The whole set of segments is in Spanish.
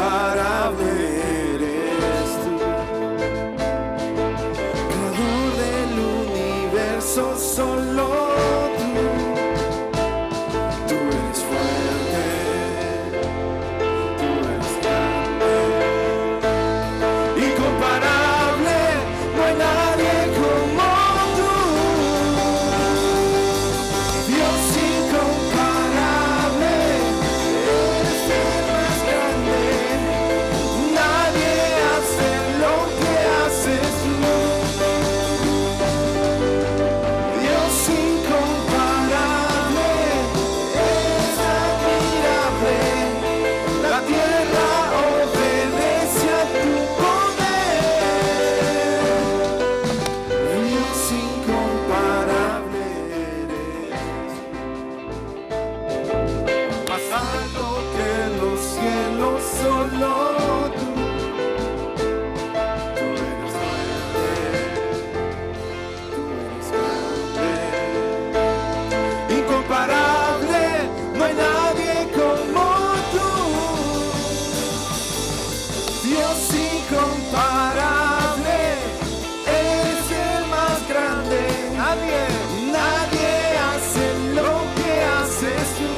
incomparable eres tú, creador del universo, solo tú eres fuerte, tú eres grande, incomparable, no hay nadie como tú, Dios incomparable, eres el más grande, nadie hace lo que haces tú, Dios incomparable, eres admirable, la tierra obedece a tu poder, Dios incomparable eres, más alto que los cielos, solo tú eres fuerte, tú eres grande, incomparable, no hay nadie como tú, Dios incomparable, eres el más grande, nadie hace lo que haces tú,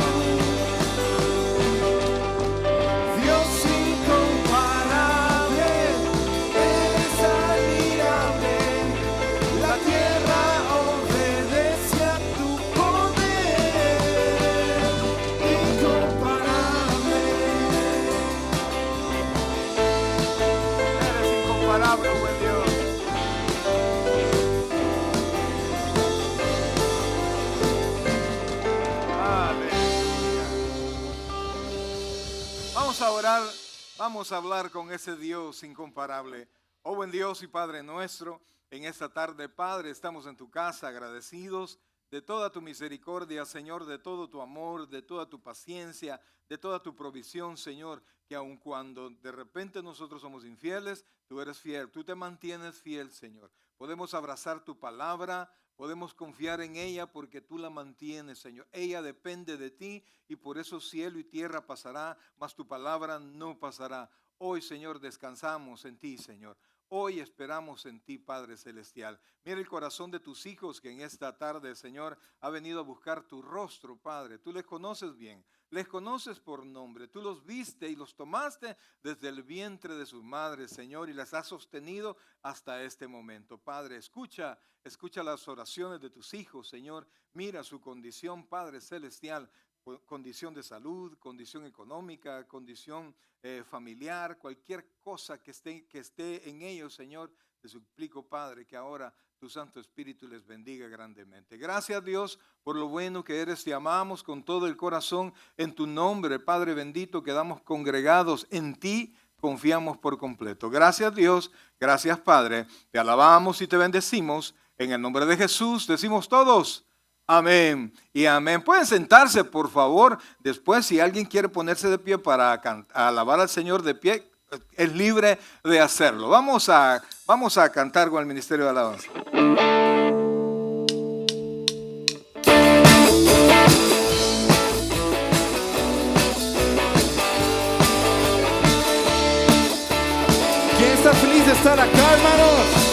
Dios incomparable, eres admirable, la tierra obedece a tu poder, incomparable, eres incomparable, buen Dios. Aleluya. Vamos a orar, vamos a hablar con ese Dios incomparable. Oh buen Dios y Padre nuestro, en esta tarde, Padre, estamos en tu casa agradecidos de toda tu misericordia, Señor, de todo tu amor, de toda tu paciencia, de toda tu provisión, Señor, que aun cuando de repente nosotros somos infieles, tú eres fiel, tú te mantienes fiel, Señor. Podemos abrazar tu palabra, podemos confiar en ella porque tú la mantienes, Señor. Ella depende de ti y por eso cielo y tierra pasará, mas tu palabra no pasará. Hoy, Señor, descansamos en ti, Señor. Hoy esperamos en ti, Padre Celestial. Mira el corazón de tus hijos que en esta tarde, Señor, ha venido a buscar tu rostro, Padre. Tú les conoces bien, les conoces por nombre. Tú los viste y los tomaste desde el vientre de sus madres, Señor, y las has sostenido hasta este momento. Padre, escucha las oraciones de tus hijos, Señor. Mira su condición, Padre Celestial. Condición de salud, condición económica, condición familiar, cualquier cosa que esté en ellos, Señor, te suplico, Padre, que ahora tu Santo Espíritu les bendiga grandemente. Gracias, Dios, por lo bueno que eres. Te amamos con todo el corazón. En tu nombre, Padre bendito, quedamos congregados en ti. Confiamos por completo. Gracias, Dios. Gracias, Padre. Te alabamos y te bendecimos. En el nombre de Jesús decimos todos. Amén y amén. Pueden sentarse, por favor. Después, si alguien quiere ponerse de pie para alabar al Señor de pie, es libre de hacerlo. Vamos a cantar con el Ministerio de Alabanza. ¿Quién está feliz de estar acá, hermanos?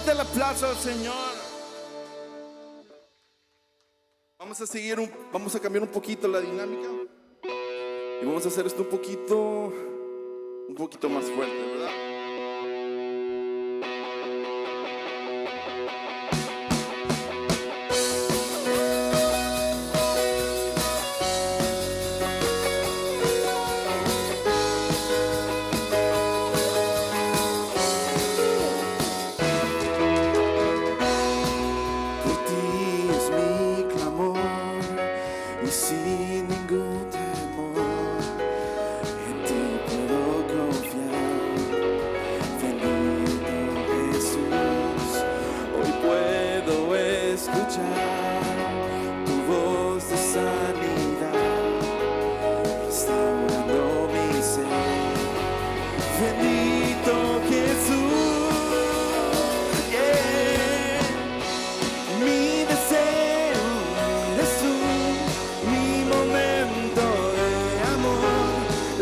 fuerte el aplauso al Señor. Vamos a vamos a cambiar un poquito la dinámica y vamos a hacer esto un poquito más fuerte, ¿verdad? Y sin ningún temor en ti puedo confiar. Bendito Jesús, hoy puedo escuchar tu voz de sanidad, restaurando mi ser. Bendito Jesús, yeah. Mi deseo eres tú, mi momento de amor,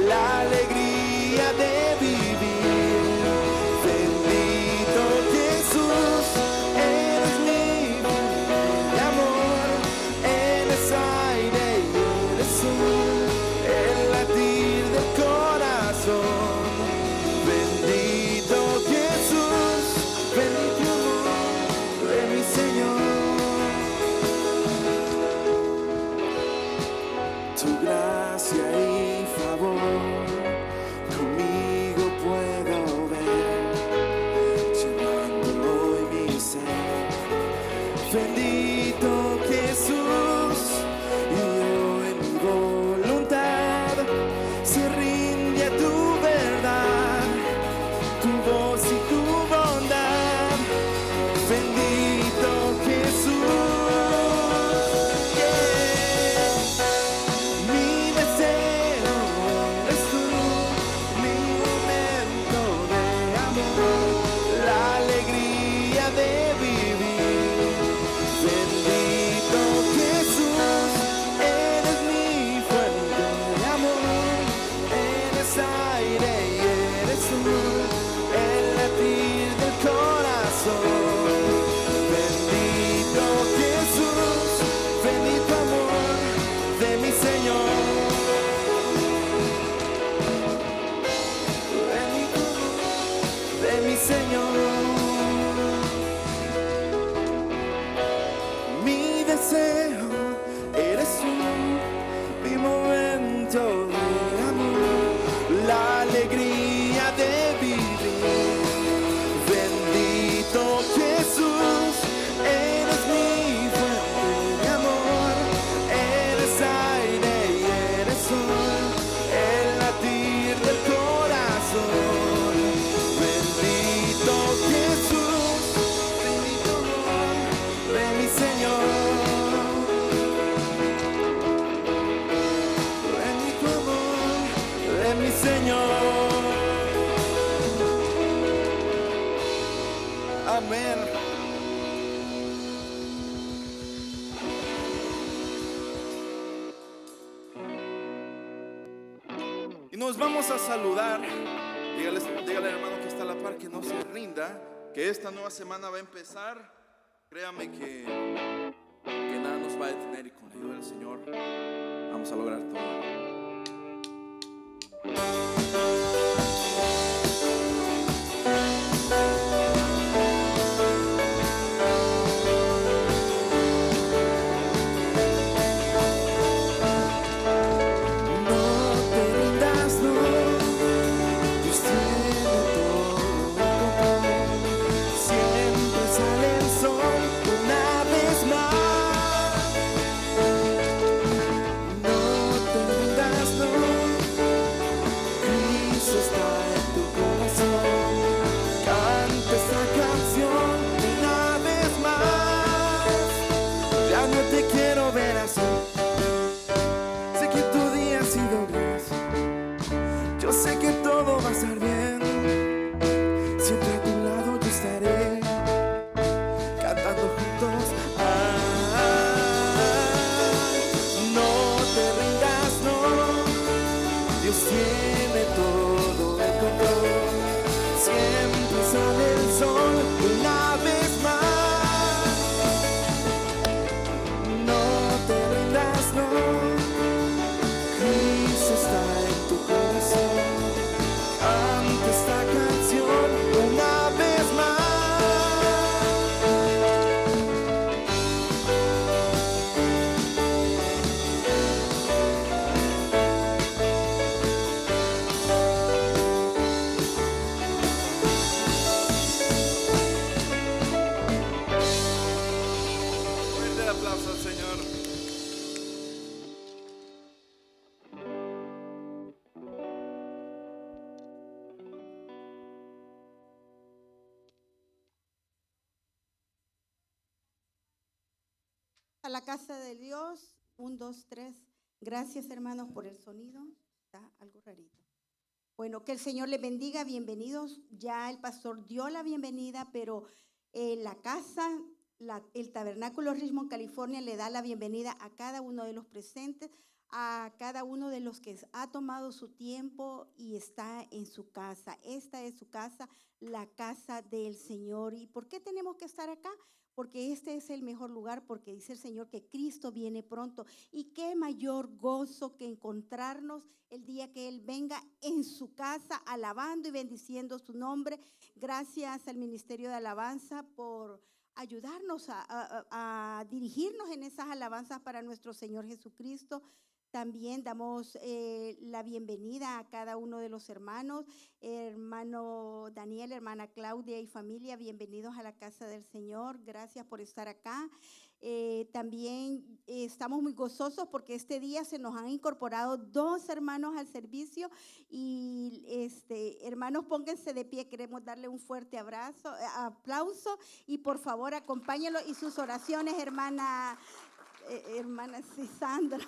la alegría de vivir. Bendito Jesús, eres mi fuente de amor, eres aire y eres sol, el latir del corazón. Bendito Jesús, bendito amor de mi Señor. Tu gracia y favor conmigo puedo ver, llenando hoy mi ser. Bendito Jesús, y hoy mi voluntad se rinde a tu verdad, tu voz y tu bondad. Bendito Jesús, yeah. Mi deseo eres tú, mi momento de amor, la alegría de vivir. Bendito Jesús, eres mi fuente de amor, eres aire y eres sol, el latir del corazón. Bendito Jesús, bendito amor de mi Señor. Bendito amor de mi Señor. Mi deseo eres tú, mi momento de amor, la alegría de vivir. Bendito Jesús, eres mi fuente de amor, eres aire y eres sol, el latir del corazón. Bendito Jesús, bendito amor de mi Señor. Bendito amor de mi Señor. Amén. Y nos vamos a saludar. Dígale al hermano que está a la par que no se rinda, que esta nueva semana va a empezar. Créame que nada nos va a detener, y con la ayuda del Señor vamos a lograr todo. No te rindas, no, Dios tiene todo el control. Siempre sale el sol una vez más. No te rindas, no, Cristo está en tu corazón. Canta esta canción una vez más. Ya no te quiero ver así. Sé que tu día ha sido gris. Yo sé que todo va a estar bien. Siempre a tu lado yo estaré, cantando juntos. No te rindas, no, Dios tiene todo el control. Siempre sale el sol una vez A la casa de Dios, 1, 2, 3. Gracias, hermanos, por el sonido. Está algo rarito. Bueno, que el Señor les bendiga. Bienvenidos. Ya el pastor dio la bienvenida, pero la casa, el Tabernáculo Richmond, California, le da la bienvenida a cada uno de los presentes, a cada uno de los que ha tomado su tiempo y está en su casa. Esta es su casa, la casa del Señor. ¿Y por qué tenemos que estar acá? Porque este es el mejor lugar, porque dice el Señor que Cristo viene pronto. Y qué mayor gozo que encontrarnos el día que Él venga en su casa, alabando y bendiciendo su nombre. Gracias al Ministerio de Alabanza por ayudarnos a dirigirnos en esas alabanzas para nuestro Señor Jesucristo. También damos la bienvenida a cada uno de los hermanos, hermano Daniel, hermana Claudia y familia, bienvenidos a la casa del Señor, gracias por estar acá. También estamos muy gozosos porque este día se nos han incorporado 2 hermanos al servicio y hermanos, pónganse de pie, queremos darle un fuerte aplauso y por favor acompáñenlo y sus oraciones, hermana Sandra.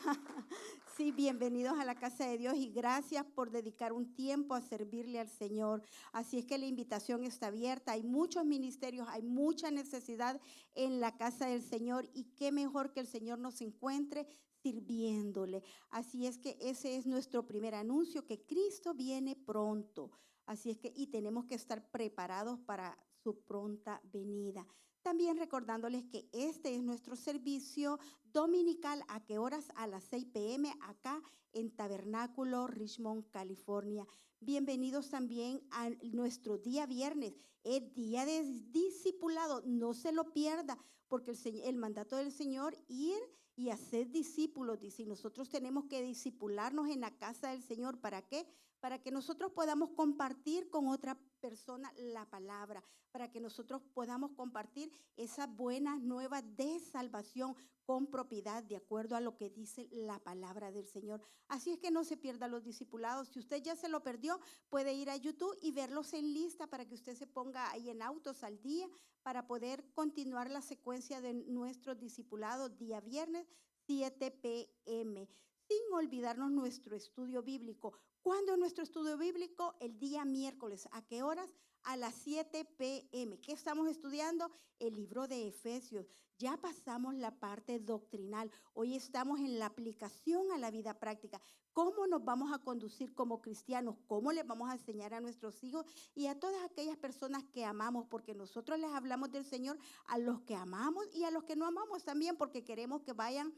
Sí, bienvenidos a la casa de Dios y gracias por dedicar un tiempo a servirle al Señor. Así es que la invitación está abierta. Hay muchos ministerios, hay mucha necesidad en la casa del Señor y qué mejor que el Señor nos encuentre sirviéndole. Así es que ese es nuestro primer anuncio, que Cristo viene pronto. Así es que y tenemos que estar preparados para su pronta venida. También recordándoles que este es nuestro servicio dominical. ¿A qué horas? A las 6 p.m. acá en Tabernáculo Richmond, California. Bienvenidos también a nuestro día viernes, el día de discipulado. No se lo pierda, porque el mandato del Señor, ir y hacer discípulos, dice. Y nosotros tenemos que discipularnos en la casa del Señor. ¿Para qué? Para que nosotros podamos compartir con otra persona la palabra, para que nosotros podamos compartir esas buenas nuevas de salvación con propiedad, de acuerdo a lo que dice la palabra del Señor. Así es que no se pierda los discipulados. Si usted ya se lo perdió, puede ir a YouTube y verlos en lista para que usted se ponga ahí en Autos al Día para poder continuar la secuencia de nuestros discipulados día viernes 7 p.m. Sin olvidarnos nuestro estudio bíblico. ¿Cuándo es nuestro estudio bíblico? El día miércoles. ¿A qué horas? A las 7 p.m. ¿Qué estamos estudiando? El libro de Efesios. Ya pasamos la parte doctrinal. Hoy estamos en la aplicación a la vida práctica. ¿Cómo nos vamos a conducir como cristianos? ¿Cómo les vamos a enseñar a nuestros hijos y a todas aquellas personas que amamos? Porque nosotros les hablamos del Señor a los que amamos y a los que no amamos también, porque queremos que vayan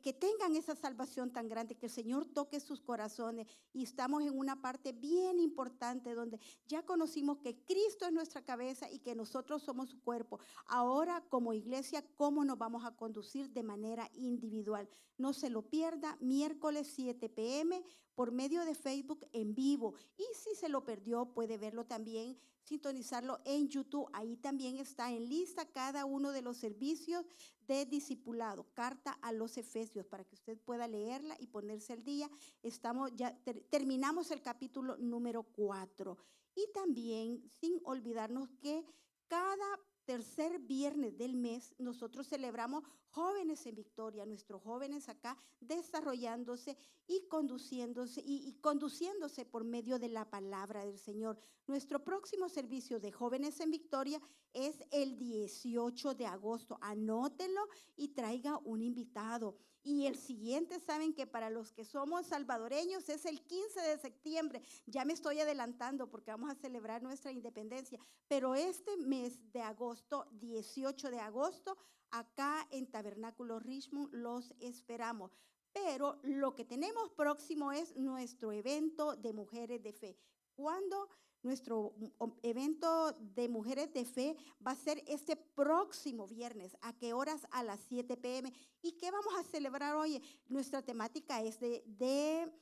que tengan esa salvación tan grande, que el Señor toque sus corazones. Y estamos en una parte bien importante donde ya conocimos que Cristo es nuestra cabeza y que nosotros somos su cuerpo. Ahora, como iglesia, ¿cómo nos vamos a conducir de manera individual? No se lo pierda, miércoles 7 p.m. por medio de Facebook en vivo. Y si se lo perdió, puede verlo también, sintonizarlo en YouTube. Ahí también está en lista cada uno de los servicios de discipulado, carta a los Efesios, para que usted pueda leerla y ponerse al día. Terminamos el capítulo número 4. Y también, sin olvidarnos que cada tercer viernes del mes nosotros celebramos Jóvenes en Victoria, nuestros jóvenes acá desarrollándose y conduciéndose por medio de la palabra del Señor. Nuestro próximo servicio de Jóvenes en Victoria es el 18 de agosto. Anótelo y traiga un invitado. Y el siguiente, saben que para los que somos salvadoreños es el 15 de septiembre. Ya me estoy adelantando porque vamos a celebrar nuestra independencia. Pero este mes de agosto, 18 de agosto, acá en Tabernáculo Richmond los esperamos. Pero lo que tenemos próximo es nuestro evento de Mujeres de Fe. ¿Cuándo? Nuestro evento de Mujeres de Fe va a ser este próximo viernes. ¿A qué horas? A las 7 p.m. ¿Y qué vamos a celebrar hoy? Nuestra temática es de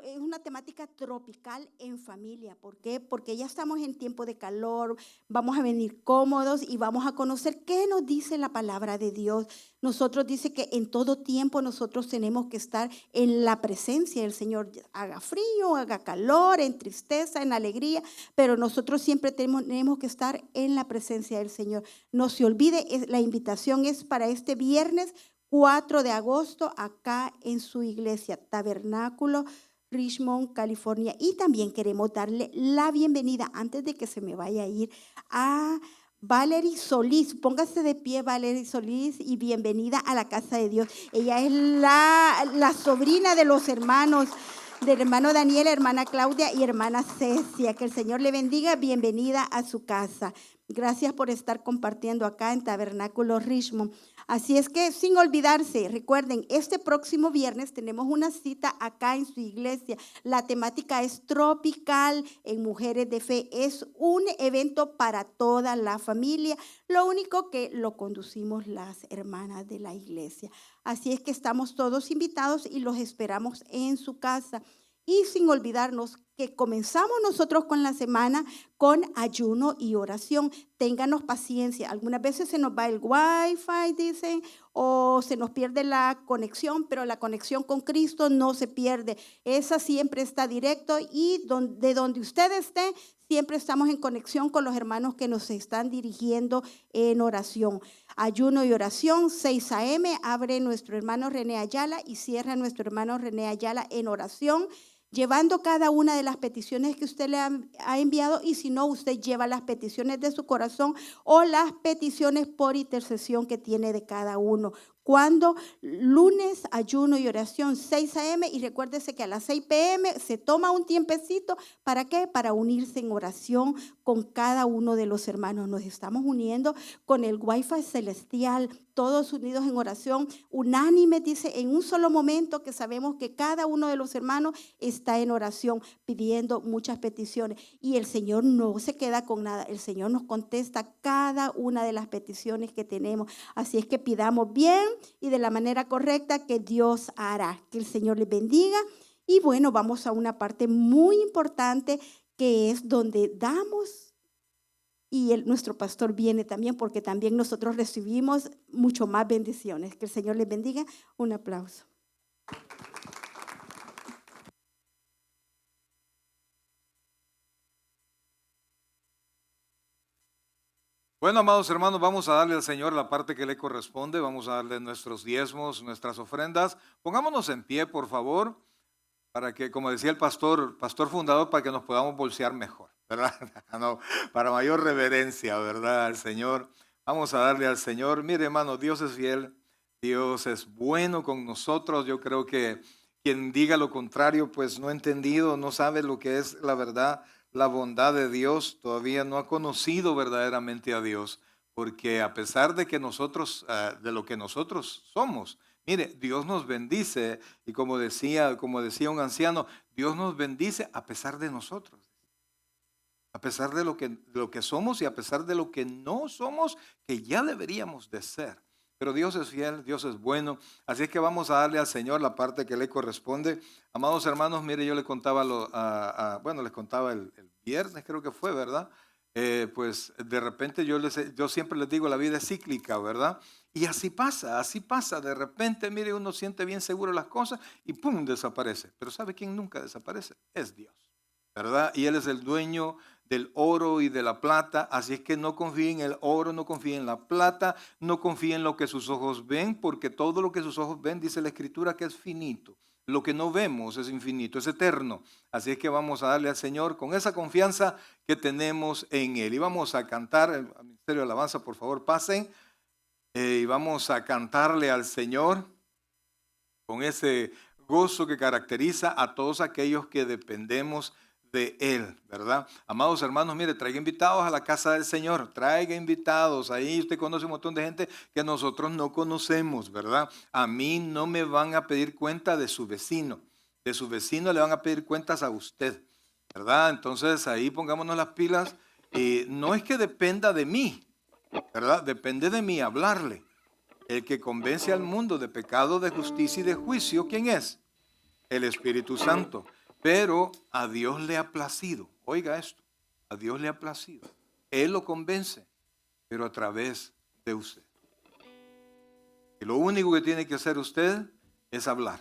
es una temática tropical en familia. ¿Por qué? Porque ya estamos en tiempo de calor, vamos a venir cómodos y vamos a conocer qué nos dice la palabra de Dios. Nosotros dice que en todo tiempo nosotros tenemos que estar en la presencia del Señor. Haga frío, haga calor, en tristeza, en alegría, pero nosotros siempre tenemos que estar en la presencia del Señor. No se olvide, la invitación es para este viernes 4 de agosto acá en su iglesia, Tabernáculo Richmond, California. Y también queremos darle la bienvenida, antes de que se me vaya a ir, a Valerie Solís. Póngase de pie, Valerie Solís, y bienvenida a la casa de Dios. Ella es la sobrina de los hermanos, del hermano Daniel, hermana Claudia y hermana Cecia. Que el Señor le bendiga. Bienvenida a su casa. Gracias por estar compartiendo acá en Tabernáculo Richmond. Así es que sin olvidarse, recuerden, este próximo viernes tenemos una cita acá en su iglesia. La temática es tropical en Mujeres de Fe. Es un evento para toda la familia. Lo único que lo conducimos las hermanas de la iglesia. Así es que estamos todos invitados y los esperamos en su casa. Y sin olvidarnos que comenzamos nosotros con la semana con ayuno y oración. Ténganos paciencia. Algunas veces se nos va el wifi, dicen, o se nos pierde la conexión, pero la conexión con Cristo no se pierde. Esa siempre está directo y de donde usted esté, siempre estamos en conexión con los hermanos que nos están dirigiendo en oración. Ayuno y oración, 6 a.m., abre nuestro hermano René Ayala y cierra nuestro hermano René Ayala en oración, llevando cada una de las peticiones que usted le ha enviado, y si no, usted lleva las peticiones de su corazón o las peticiones por intercesión que tiene de cada uno. Cuando lunes, ayuno y oración, 6 a.m. y recuérdese que a las 6 p.m. se toma un tiempecito. ¿Para qué? Para unirse en oración con cada uno de los hermanos. Nos estamos uniendo con el Wi-Fi celestial, todos unidos en oración, unánime, dice, en un solo momento, que sabemos que cada uno de los hermanos está en oración pidiendo muchas peticiones. Y el Señor no se queda con nada. El Señor nos contesta cada una de las peticiones que tenemos. Así es que pidamos bien y de la manera correcta, que Dios hará. Que el Señor les bendiga. Y bueno, vamos a una parte muy importante, que es donde damos, y nuestro pastor viene también, porque también nosotros recibimos mucho más bendiciones. Que el Señor les bendiga. Un aplauso. Bueno, amados hermanos, vamos a darle al Señor la parte que le corresponde. Vamos a darle nuestros diezmos, nuestras ofrendas. Pongámonos en pie, por favor, para que, como decía el pastor fundador, para que nos podamos bolsear mejor, ¿verdad? No, para mayor reverencia, ¿verdad? Al Señor. Vamos a darle al Señor. Mire, hermano, Dios es fiel, Dios es bueno con nosotros. Yo creo que quien diga lo contrario, pues no ha entendido, no sabe lo que es la verdad, la bondad de Dios. Todavía no ha conocido verdaderamente a Dios, porque a pesar de que nosotros, de lo que nosotros somos, mire, Dios nos bendice, y como decía un anciano, Dios nos bendice a pesar de nosotros, a pesar de lo que somos y a pesar de lo que no somos, que ya deberíamos de ser. Pero Dios es fiel, Dios es bueno, así es que vamos a darle al Señor la parte que le corresponde. Amados hermanos, mire, yo les contaba, les contaba el viernes, creo que fue, ¿verdad? Pues de repente yo siempre les digo, la vida es cíclica, ¿verdad? Y así pasa, de repente, mire, uno siente bien seguro las cosas y ¡pum!, desaparece. Pero ¿sabe quién nunca desaparece? Es Dios, ¿verdad? Y Él es el dueño del oro y de la plata, así es que no confíe en el oro, no confíe en la plata, no confíe en lo que sus ojos ven, porque todo lo que sus ojos ven, dice la Escritura, que es finito. Lo que no vemos es infinito, es eterno. Así es que vamos a darle al Señor con esa confianza que tenemos en Él. Y vamos a cantar, el ministerio de alabanza, por favor, pasen. Y vamos a cantarle al Señor con ese gozo que caracteriza a todos aquellos que dependemos de Él, ¿verdad? Amados hermanos, mire, traiga invitados a la casa del Señor, traiga invitados. Ahí usted conoce un montón de gente que nosotros no conocemos, ¿verdad? A mí no me van a pedir cuenta de su vecino le van a pedir cuentas a usted, ¿verdad? Entonces ahí pongámonos las pilas. No es que dependa de mí, ¿verdad? Depende de mí hablarle. El que convence al mundo de pecado, de justicia y de juicio, ¿quién es? El Espíritu Santo. Pero a Dios le ha placido, oiga esto, a Dios le ha placido. Él lo convence, pero a través de usted. Y lo único que tiene que hacer usted es hablar,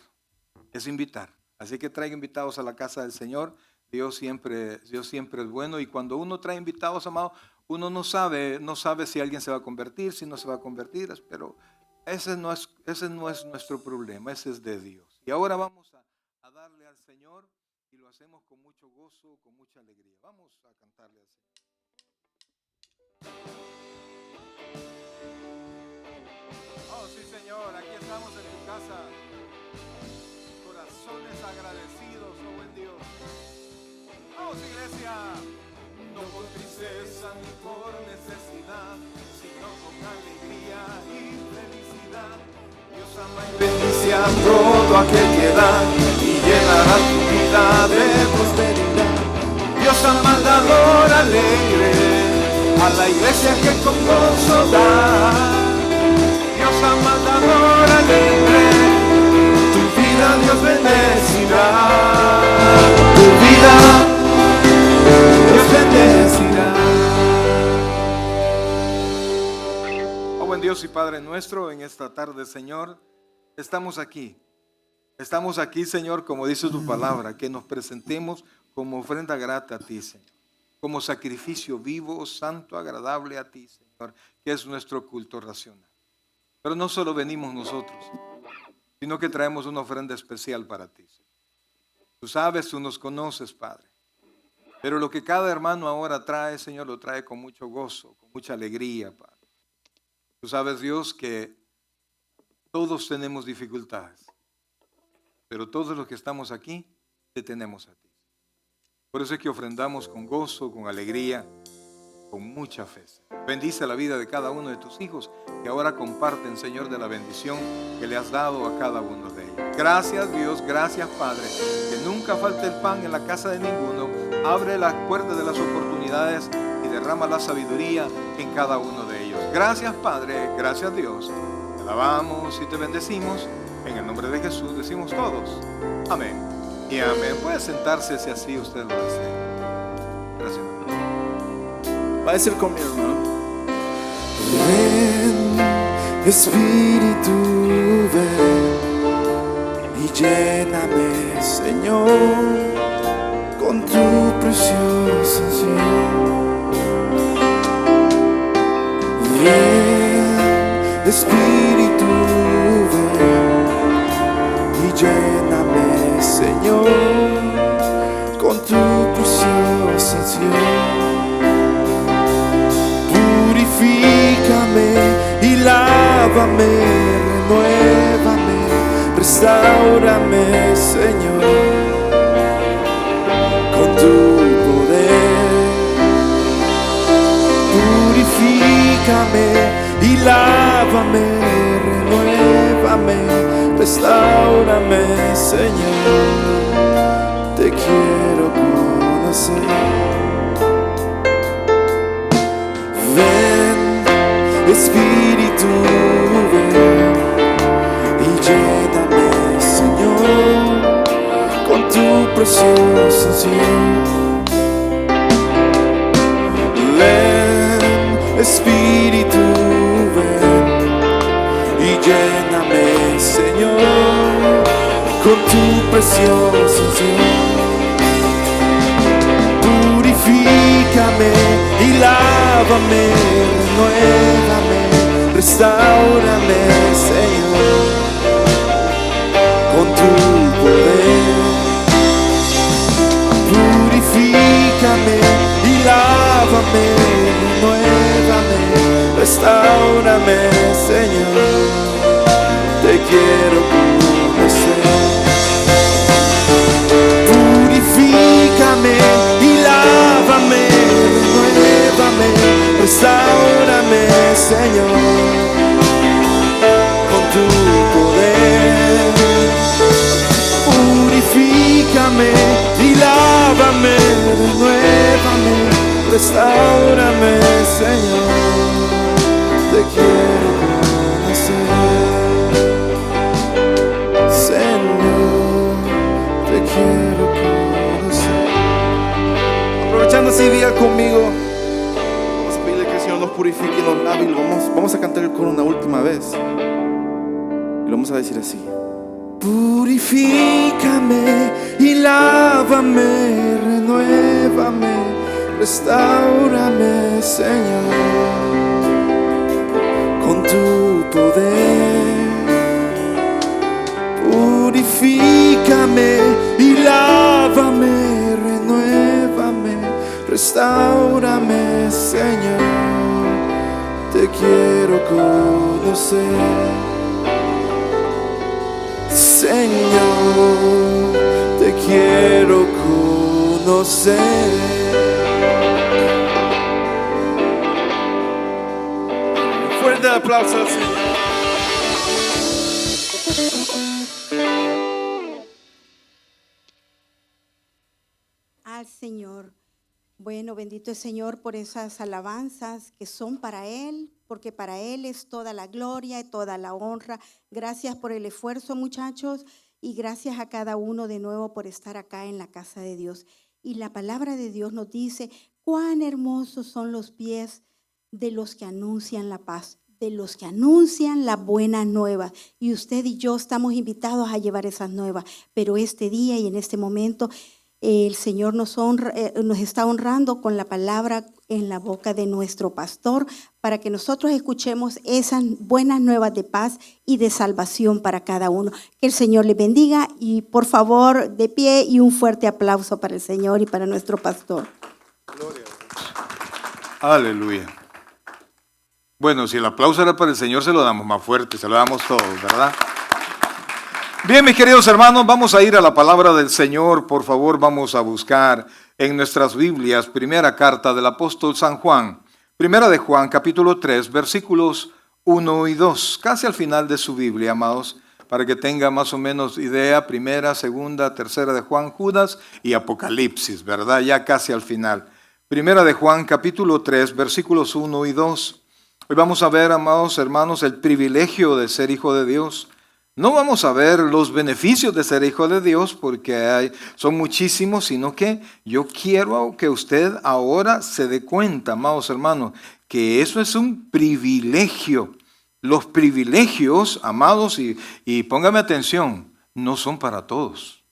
es invitar. Así que traiga invitados a la casa del Señor. Dios siempre es bueno. Y cuando uno trae invitados, amados, uno no sabe si alguien se va a convertir, si no se va a convertir. Pero ese no es nuestro problema, ese es de Dios. Y ahora vamos a darle al Señor y lo hacemos con mucho gozo, con mucha alegría. Vamos a cantarle al Señor. Oh, sí, Señor, aquí estamos en tu casa. Corazones agradecidos, oh buen Dios. Vamos, iglesia. No por tristeza ni por necesidad, sino con alegría y felicidad. Dios ama y bendice a todo aquel que da y llenará tu vida de prosperidad. Dios ama al dador alegre, a la iglesia que con gozo da. Dios ama al dador alegre, tu vida Dios bendecirá. Tu vida Dios bendecirá. Oh buen Dios y Padre nuestro, en esta tarde, Señor, estamos aquí. Estamos aquí, Señor, como dice tu palabra, que nos presentemos como ofrenda grata a ti, Señor. Como sacrificio vivo, santo, agradable a ti, Señor, que es nuestro culto racional. Pero no solo venimos nosotros, sino que traemos una ofrenda especial para ti, Señor. Tú sabes, tú nos conoces, Padre. Pero lo que cada hermano ahora trae, Señor, lo trae con mucho gozo, con mucha alegría, Padre. Tú sabes, Dios, que todos tenemos dificultades, pero todos los que estamos aquí, te tenemos a ti. Por eso es que ofrendamos con gozo, con alegría, con mucha fe. Bendice la vida de cada uno de tus hijos que ahora comparten, Señor, de la bendición que le has dado a cada uno de ellos. Gracias, Dios, gracias, Padre, que nunca falte el pan en la casa de ninguno. Abre las puertas de las oportunidades y derrama la sabiduría en cada uno de ellos. Gracias, Padre, gracias, Dios. Te alabamos y te bendecimos. En el nombre de Jesús decimos todos. Amén. Y amén. Puede sentarse si así usted lo desea. Gracias. Va a decir conmigo, hermano. Ven, Espíritu, ven y lléname, Señor, con tu preciosa unción. Ven, Espíritu, ven y lléname, Señor, con tu preciosa unción. Purifícame y lávame, renuévame, restáurame, Señor, con tu poder. Purifícame y lávame, renuévame, restáurame, Señor, te quiero conocer. Ven, Espíritu, ven y lléname, Señor, con tu preciosa unción. Ven, Espíritu, ven y lléname, Señor, con tu preciosa unción. Purifícame y lávame, renuévame, restáurame, Señor, con tu poder. Purifícame y lávame, renuévame, restáurame, Señor, te quiero conocer. Purifícame y lávame, renuévame, restáurame, Señor, con tu poder. Purifícame y lávame, renuévame, restáurame, Señor, te quiero conocer, Señor, te quiero conocer. conmigo. Vamos a pedirle que el Señor nos purifique y nos lave. Y vamos a cantar el coro una última vez. Y lo vamos a decir así. Purifícame y lávame, renuévame, restáurame, Señor, con tu poder. Purifícame y lávame, renuévame, restáurame, Señor. Te quiero conocer. Señor, te quiero conocer. Fuerte aplauso al Señor. Al Señor. Bueno, bendito el Señor por esas alabanzas que son para Él, porque para Él es toda la gloria y toda la honra. Gracias por el esfuerzo, muchachos, y gracias a cada uno de nuevo por estar acá en la casa de Dios. Y la palabra de Dios nos dice, cuán hermosos son los pies de los que anuncian la paz, de los que anuncian las buenas nuevas. Y usted y yo estamos invitados a llevar esas nuevas, pero este día y en este momento el Señor nos está honrando con la palabra en la boca de nuestro pastor para que nosotros escuchemos esas buenas nuevas de paz y de salvación para cada uno. Que el Señor le bendiga y por favor de pie y un fuerte aplauso para el Señor y para nuestro pastor. Gloria a Dios. Aleluya. Bueno, si el aplauso era para el Señor, se lo damos más fuerte, se lo damos todos, ¿verdad? Bien, mis queridos hermanos, vamos a ir a la palabra del Señor. Por favor, vamos a buscar en nuestras Biblias, primera carta del apóstol San Juan, primera de Juan, capítulo 3, versículos 1 y 2, casi al final de su Biblia, amados, para que tenga más o menos idea, primera, segunda, tercera de Juan, Judas y Apocalipsis, ¿verdad? Ya casi al final. Primera de Juan, capítulo 3, versículos 1 y 2. Hoy vamos a ver, amados hermanos, el privilegio de ser hijo de Dios. No vamos a ver los beneficios de ser hijo de Dios porque son muchísimos, sino que yo quiero que usted ahora se dé cuenta, amados hermanos, que eso es un privilegio. Los privilegios, amados, y póngame atención, no son para todos.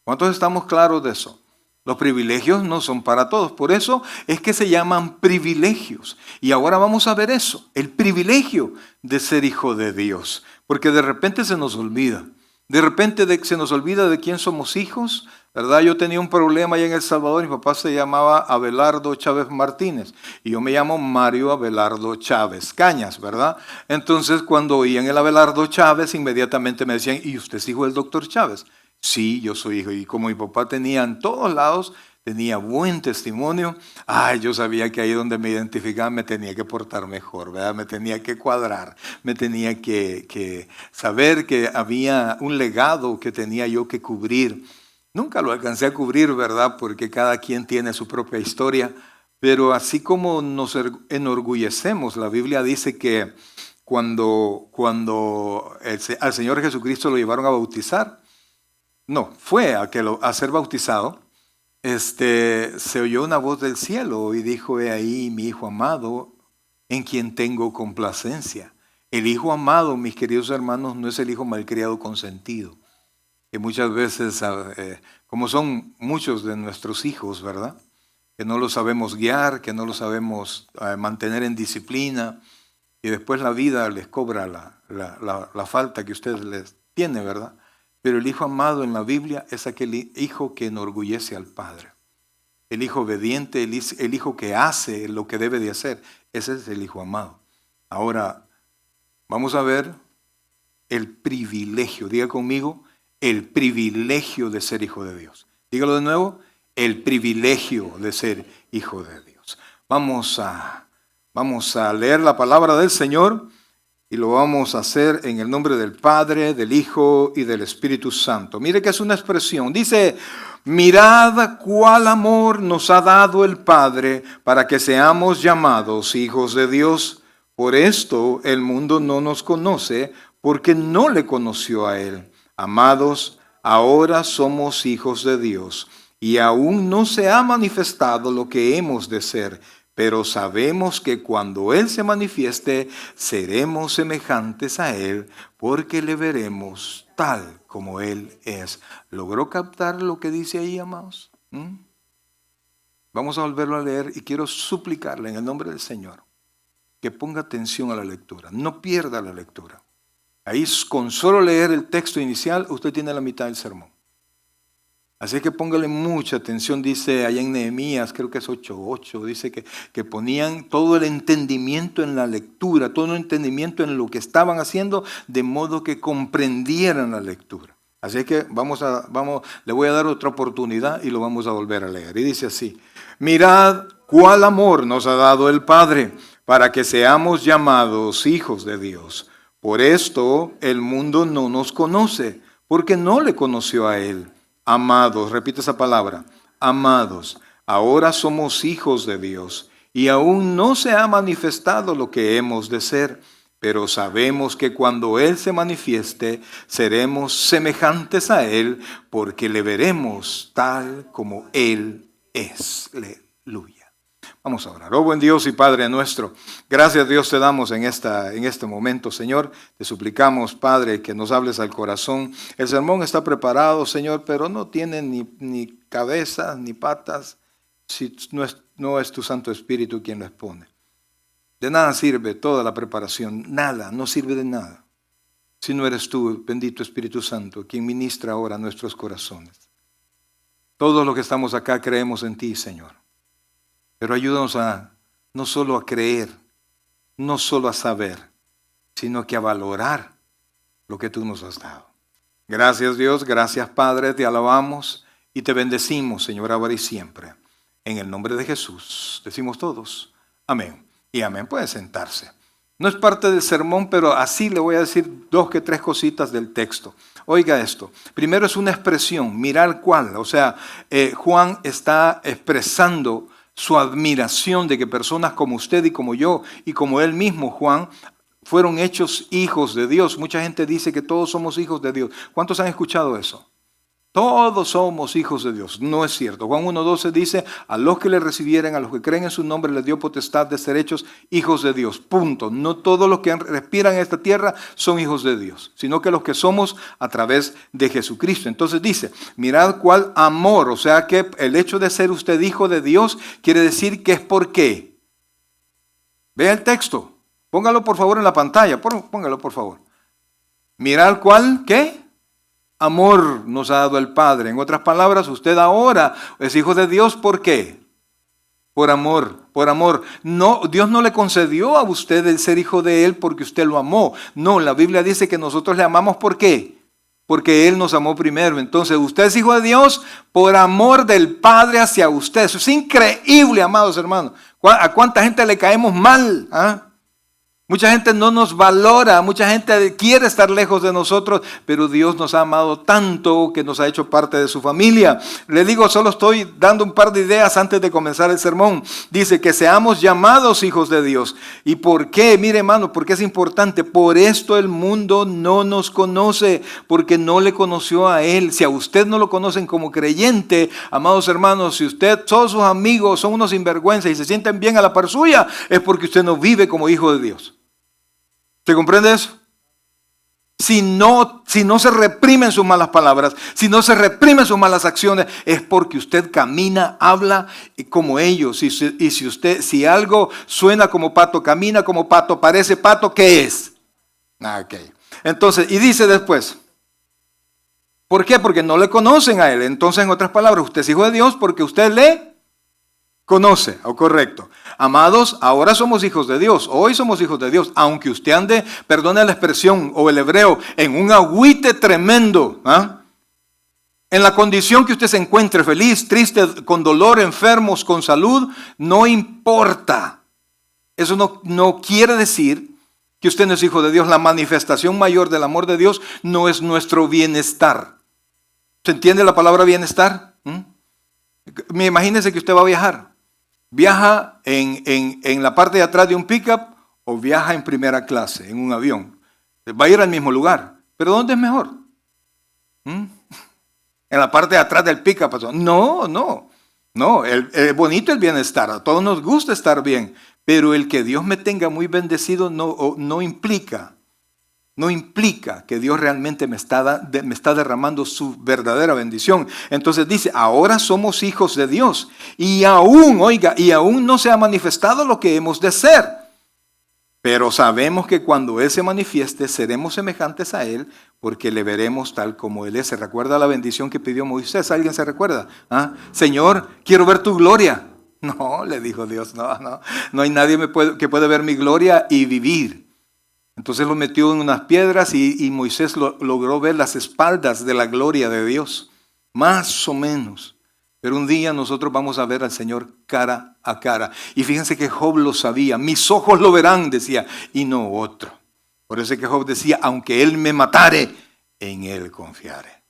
¿Cuántos estamos claros de eso? Los privilegios no son para todos, por eso es que se llaman privilegios. Y ahora vamos a ver eso, el privilegio de ser hijo de Dios. Porque de repente se nos olvida, se nos olvida de quién somos hijos, ¿verdad? Yo tenía un problema allá en El Salvador, mi papá se llamaba Abelardo Chávez Martínez y yo me llamo Mario Abelardo Chávez Cañas, ¿verdad? Entonces cuando oían el Abelardo Chávez, inmediatamente me decían, ¿y usted es hijo del doctor Chávez? Sí, yo soy hijo. Y como mi papá tenía en todos lados, tenía buen testimonio, yo sabía que ahí donde me identificaba me tenía que portar mejor, ¿verdad? Me tenía que cuadrar, me tenía que saber que había un legado que tenía yo que cubrir. Nunca lo alcancé a cubrir, ¿verdad? Porque cada quien tiene su propia historia, pero así como nos enorgullecemos, la Biblia dice que cuando al Señor Jesucristo lo llevaron a bautizar, fue a ser bautizado, se oyó una voz del cielo y dijo, he ahí mi hijo amado en quien tengo complacencia. El hijo amado, mis queridos hermanos, no es el hijo malcriado consentido, que muchas veces, como son muchos de nuestros hijos, ¿verdad? Que no los sabemos guiar, que no los sabemos mantener en disciplina y después la vida les cobra la falta que usted les tiene, ¿verdad? Pero el hijo amado en la Biblia es aquel hijo que enorgullece al Padre. El hijo obediente, el hijo que hace lo que debe de hacer. Ese es el hijo amado. Ahora, vamos a ver el privilegio. Diga conmigo, el privilegio de ser hijo de Dios. Dígalo de nuevo, el privilegio de ser hijo de Dios. Vamos a leer la palabra del Señor. Y lo vamos a hacer en el nombre del Padre, del Hijo y del Espíritu Santo. Mire que es una expresión. Dice, mirad cuál amor nos ha dado el Padre para que seamos llamados hijos de Dios. Por esto el mundo no nos conoce porque no le conoció a Él. Amados, ahora somos hijos de Dios. y aún no se ha manifestado lo que hemos de ser, pero sabemos que cuando Él se manifieste, seremos semejantes a Él, porque le veremos tal como Él es. ¿Logró captar lo que dice ahí, amados? Vamos a volverlo a leer y quiero suplicarle en el nombre del Señor que ponga atención a la lectura. No pierda la lectura. Ahí con solo leer el texto inicial, usted tiene la mitad del sermón. Así que póngale mucha atención, dice allá en Nehemías, creo que es 8:8, dice que ponían todo el entendimiento en la lectura, todo el entendimiento en lo que estaban haciendo, de modo que comprendieran la lectura. Así que le voy a dar otra oportunidad y lo vamos a volver a leer. Y dice así: mirad cuál amor nos ha dado el Padre, para que seamos llamados hijos de Dios. Por esto el mundo no nos conoce, porque no le conoció a Él. Amados, repite esa palabra, amados, ahora somos hijos de Dios, y aún no se ha manifestado lo que hemos de ser, pero sabemos que cuando Él se manifieste, seremos semejantes a Él, porque le veremos tal como Él es. Aleluya. Vamos a orar. Oh buen Dios y Padre nuestro, gracias Dios te damos en este momento, Señor. Te suplicamos, Padre, que nos hables al corazón. El sermón está preparado, Señor, pero no tiene ni cabeza ni patas si no es tu Santo Espíritu quien lo expone. De nada sirve toda la preparación, nada, no sirve de nada, si no eres tú, bendito Espíritu Santo, quien ministra ahora nuestros corazones. Todos los que estamos acá creemos en ti, Señor. Pero ayúdanos no solo a creer, no solo a saber, sino que a valorar lo que tú nos has dado. Gracias Dios, gracias Padre, te alabamos y te bendecimos, Señor, ahora y siempre. En el nombre de Jesús, decimos todos, amén y amén. Puede sentarse. No es parte del sermón, pero así le voy a decir 2 que 3 cositas del texto. Oiga esto. Primero es una expresión, mirar cuál. O sea, Juan está expresando su admiración de que personas como usted y como yo y como él mismo, Juan, fueron hechos hijos de Dios. Mucha gente dice que todos somos hijos de Dios. ¿Cuántos han escuchado eso? Todos somos hijos de Dios. No es cierto. Juan 1:12 dice, a los que le recibieren, a los que creen en su nombre, les dio potestad de ser hechos hijos de Dios. Punto. No todos los que respiran en esta tierra son hijos de Dios, sino que los que somos a través de Jesucristo. Entonces dice, mirad cuál amor. O sea que el hecho de ser usted hijo de Dios quiere decir que es por qué. Vea el texto. Póngalo por favor en la pantalla. Póngalo por favor. Mirad cuál, ¿qué? Amor nos ha dado el Padre. En otras palabras, usted ahora es hijo de Dios, ¿por qué? Por amor, por amor. No, Dios no le concedió a usted el ser hijo de Él porque usted lo amó. No, la Biblia dice que nosotros le amamos, ¿por qué? Porque Él nos amó primero. Entonces, usted es hijo de Dios por amor del Padre hacia usted. Eso es increíble, amados hermanos. ¿A cuánta gente le caemos mal? Mucha gente no nos valora, mucha gente quiere estar lejos de nosotros, pero Dios nos ha amado tanto que nos ha hecho parte de su familia. Le digo, solo estoy dando un par de ideas antes de comenzar el sermón. Dice que seamos llamados hijos de Dios. ¿Y por qué? Mire, hermano, porque es importante. Por esto el mundo no nos conoce, porque no le conoció a Él. Si a usted no lo conocen como creyente, amados hermanos, si todos sus amigos son unos sinvergüenzas y se sienten bien a la par suya, es porque usted no vive como hijo de Dios. ¿Se comprende eso? Si no se reprimen sus malas palabras, si no se reprimen sus malas acciones, es porque usted camina, habla como ellos. Y si algo suena como pato, camina como pato, parece pato, ¿qué es? Okay. Entonces, y dice después, ¿por qué? Porque no le conocen a Él. Entonces, en otras palabras, usted es hijo de Dios porque usted le conoce, o correcto. Amados, ahora somos hijos de Dios, hoy somos hijos de Dios, aunque usted ande, perdone la expresión o el hebreo, en un agüite tremendo, en la condición que usted se encuentre, feliz, triste, con dolor, enfermos, con salud, no importa. Eso no quiere decir que usted no es hijo de Dios. La manifestación mayor del amor de Dios no es nuestro bienestar. ¿Se entiende la palabra bienestar? Imagínese que usted va a viajar. ¿Viaja en la parte de atrás de un pickup o viaja en primera clase, en un avión? Va a ir al mismo lugar. ¿Pero dónde es mejor? En en la parte de atrás del pick-up, pastor. No, bonito el bienestar, a todos nos gusta estar bien, pero el que Dios me tenga muy bendecido no implica que Dios realmente me está derramando su verdadera bendición. Entonces dice, ahora somos hijos de Dios y aún no se ha manifestado lo que hemos de ser. Pero sabemos que cuando Él se manifieste, seremos semejantes a Él, porque le veremos tal como Él es. ¿Se recuerda la bendición que pidió Moisés? ¿Alguien se recuerda? ¿Ah? Señor, quiero ver tu gloria. No, le dijo Dios, no hay nadie que pueda ver mi gloria y vivir. Entonces lo metió en unas piedras y Moisés logró ver las espaldas de la gloria de Dios, más o menos. Pero un día nosotros vamos a ver al Señor cara a cara. Y fíjense que Job lo sabía. Mis ojos lo verán, decía, y no otro. Por eso es que Job decía, aunque Él me matare, en Él confiaré.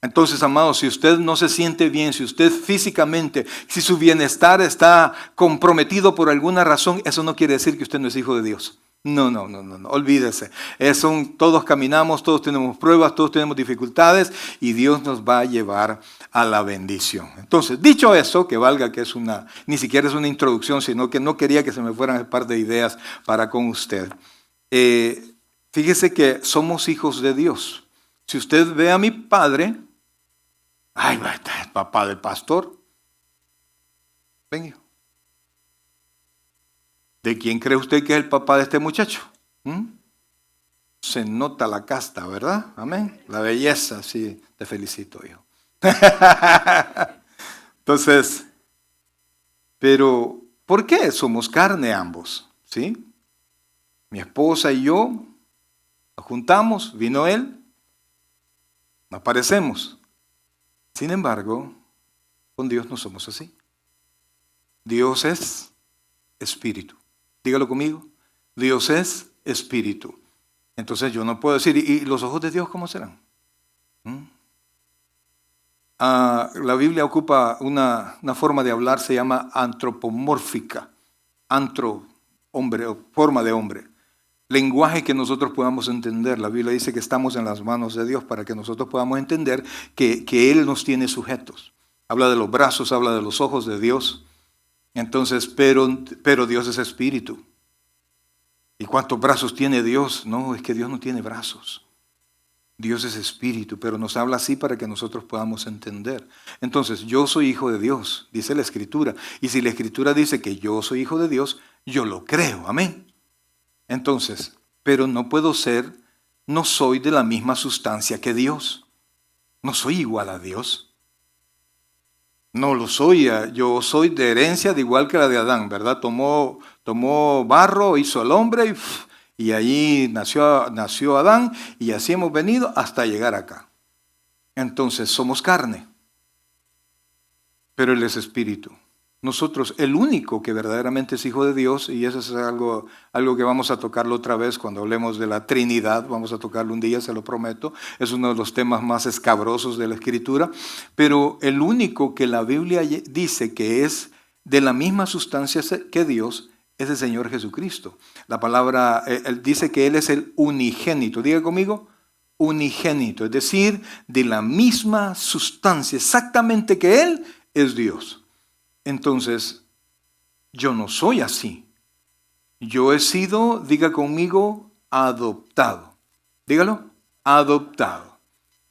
Entonces, amados, si usted no se siente bien, si usted físicamente, si su bienestar está comprometido por alguna razón, eso no quiere decir que usted no es hijo de Dios. No, olvídese. Todos caminamos, todos tenemos pruebas, todos tenemos dificultades y Dios nos va a llevar a la bendición. Entonces, dicho eso, que valga que ni siquiera es una introducción, sino que no quería que se me fueran un par de ideas para con usted. Fíjese que somos hijos de Dios. Si usted ve a mi padre, ahí va está el papá del pastor. Venga. ¿De quién cree usted que es el papá de este muchacho? Se nota la casta, ¿verdad? Amén. La belleza, sí, te felicito, hijo. Entonces, pero ¿por qué somos carne ambos? ¿Sí? Mi esposa y yo nos juntamos, vino él, aparecemos. Sin embargo, con Dios no somos así. Dios es espíritu. Dígalo conmigo. Dios es espíritu. Entonces yo no puedo decir, ¿y los ojos de Dios cómo serán? La Biblia ocupa una forma de hablar, se llama antropomórfica. Hombre, o forma de hombre. Lenguaje que nosotros podamos entender. La Biblia dice que estamos en las manos de Dios para que nosotros podamos entender que Él nos tiene sujetos. Habla de los brazos, habla de los ojos de Dios. Entonces, pero Dios es espíritu. ¿Y cuántos brazos tiene Dios? No, es que Dios no tiene brazos. Dios es espíritu, pero nos habla así para que nosotros podamos entender. Entonces, yo soy hijo de Dios, dice la Escritura. Y si la Escritura dice que yo soy hijo de Dios, yo lo creo, amén. Entonces, pero no soy de la misma sustancia que Dios. No soy igual a Dios. No lo soy, yo soy de herencia de igual que la de Adán, ¿verdad? Tomó barro, hizo al hombre y allí nació Adán y así hemos venido hasta llegar acá. Entonces somos carne, pero Él es espíritu. Nosotros, el único que verdaderamente es hijo de Dios, y eso es algo que vamos a tocarlo otra vez cuando hablemos de la Trinidad, vamos a tocarlo un día, se lo prometo, es uno de los temas más escabrosos de la Escritura, pero el único que la Biblia dice que es de la misma sustancia que Dios es el Señor Jesucristo. La palabra, él dice que Él es el unigénito, diga conmigo, unigénito, es decir, de la misma sustancia, exactamente que Él es Dios. Entonces, yo no soy así. Yo he sido, diga conmigo, adoptado. Dígalo, adoptado.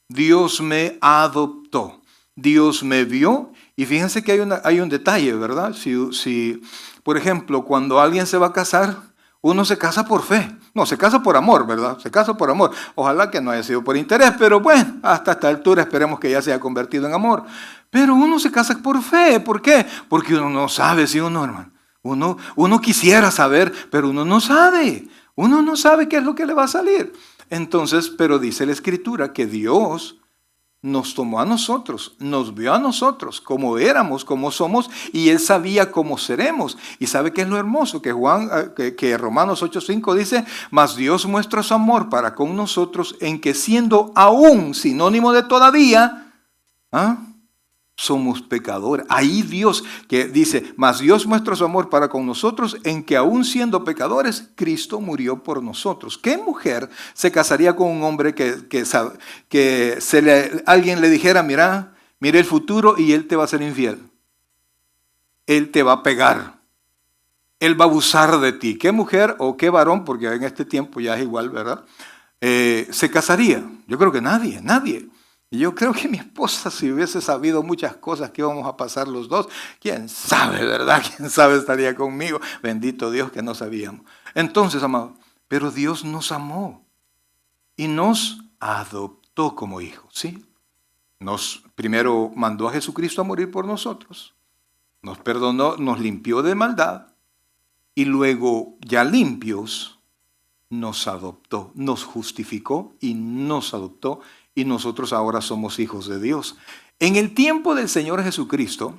Dios me adoptó. Dios me vio. Y fíjense que hay un detalle, ¿verdad? Si, por ejemplo, cuando alguien se va a casar, uno se casa por fe. No, se casa por amor, ¿verdad? Se casa por amor. Ojalá que no haya sido por interés, pero bueno, hasta esta altura esperemos que ya se haya convertido en amor. Pero uno se casa por fe. ¿Por qué? Porque uno no sabe, ¿sí o no, hermano? Uno quisiera saber, pero uno no sabe. Uno no sabe qué es lo que le va a salir. Entonces, pero dice la Escritura que Dios nos tomó a nosotros, nos vio a nosotros, como éramos, como somos, y Él sabía cómo seremos. ¿Y sabe qué es lo hermoso? Que Romanos 8:5 dice, mas Dios muestra su amor para con nosotros en que siendo aún sinónimo de todavía, somos pecadores. Ahí Dios que dice, mas Dios muestra su amor para con nosotros en que aún siendo pecadores, Cristo murió por nosotros. ¿Qué mujer se casaría con un hombre que alguien le dijera, mira el futuro y él te va a ser infiel? Él te va a pegar. Él va a abusar de ti. ¿Qué mujer o qué varón, porque en este tiempo ya es igual, ¿verdad? Se casaría. Yo creo que nadie. Y yo creo que mi esposa, si hubiese sabido muchas cosas que íbamos a pasar los dos, quién sabe, ¿verdad? Quién sabe estaría conmigo. Bendito Dios que no sabíamos. Entonces, amado, pero Dios nos amó y nos adoptó como hijos, ¿sí? Primero mandó a Jesucristo a morir por nosotros. Nos perdonó, nos limpió de maldad. Y luego, ya limpios, nos adoptó, nos justificó y nos adoptó. Y nosotros ahora somos hijos de Dios. En el tiempo del Señor Jesucristo,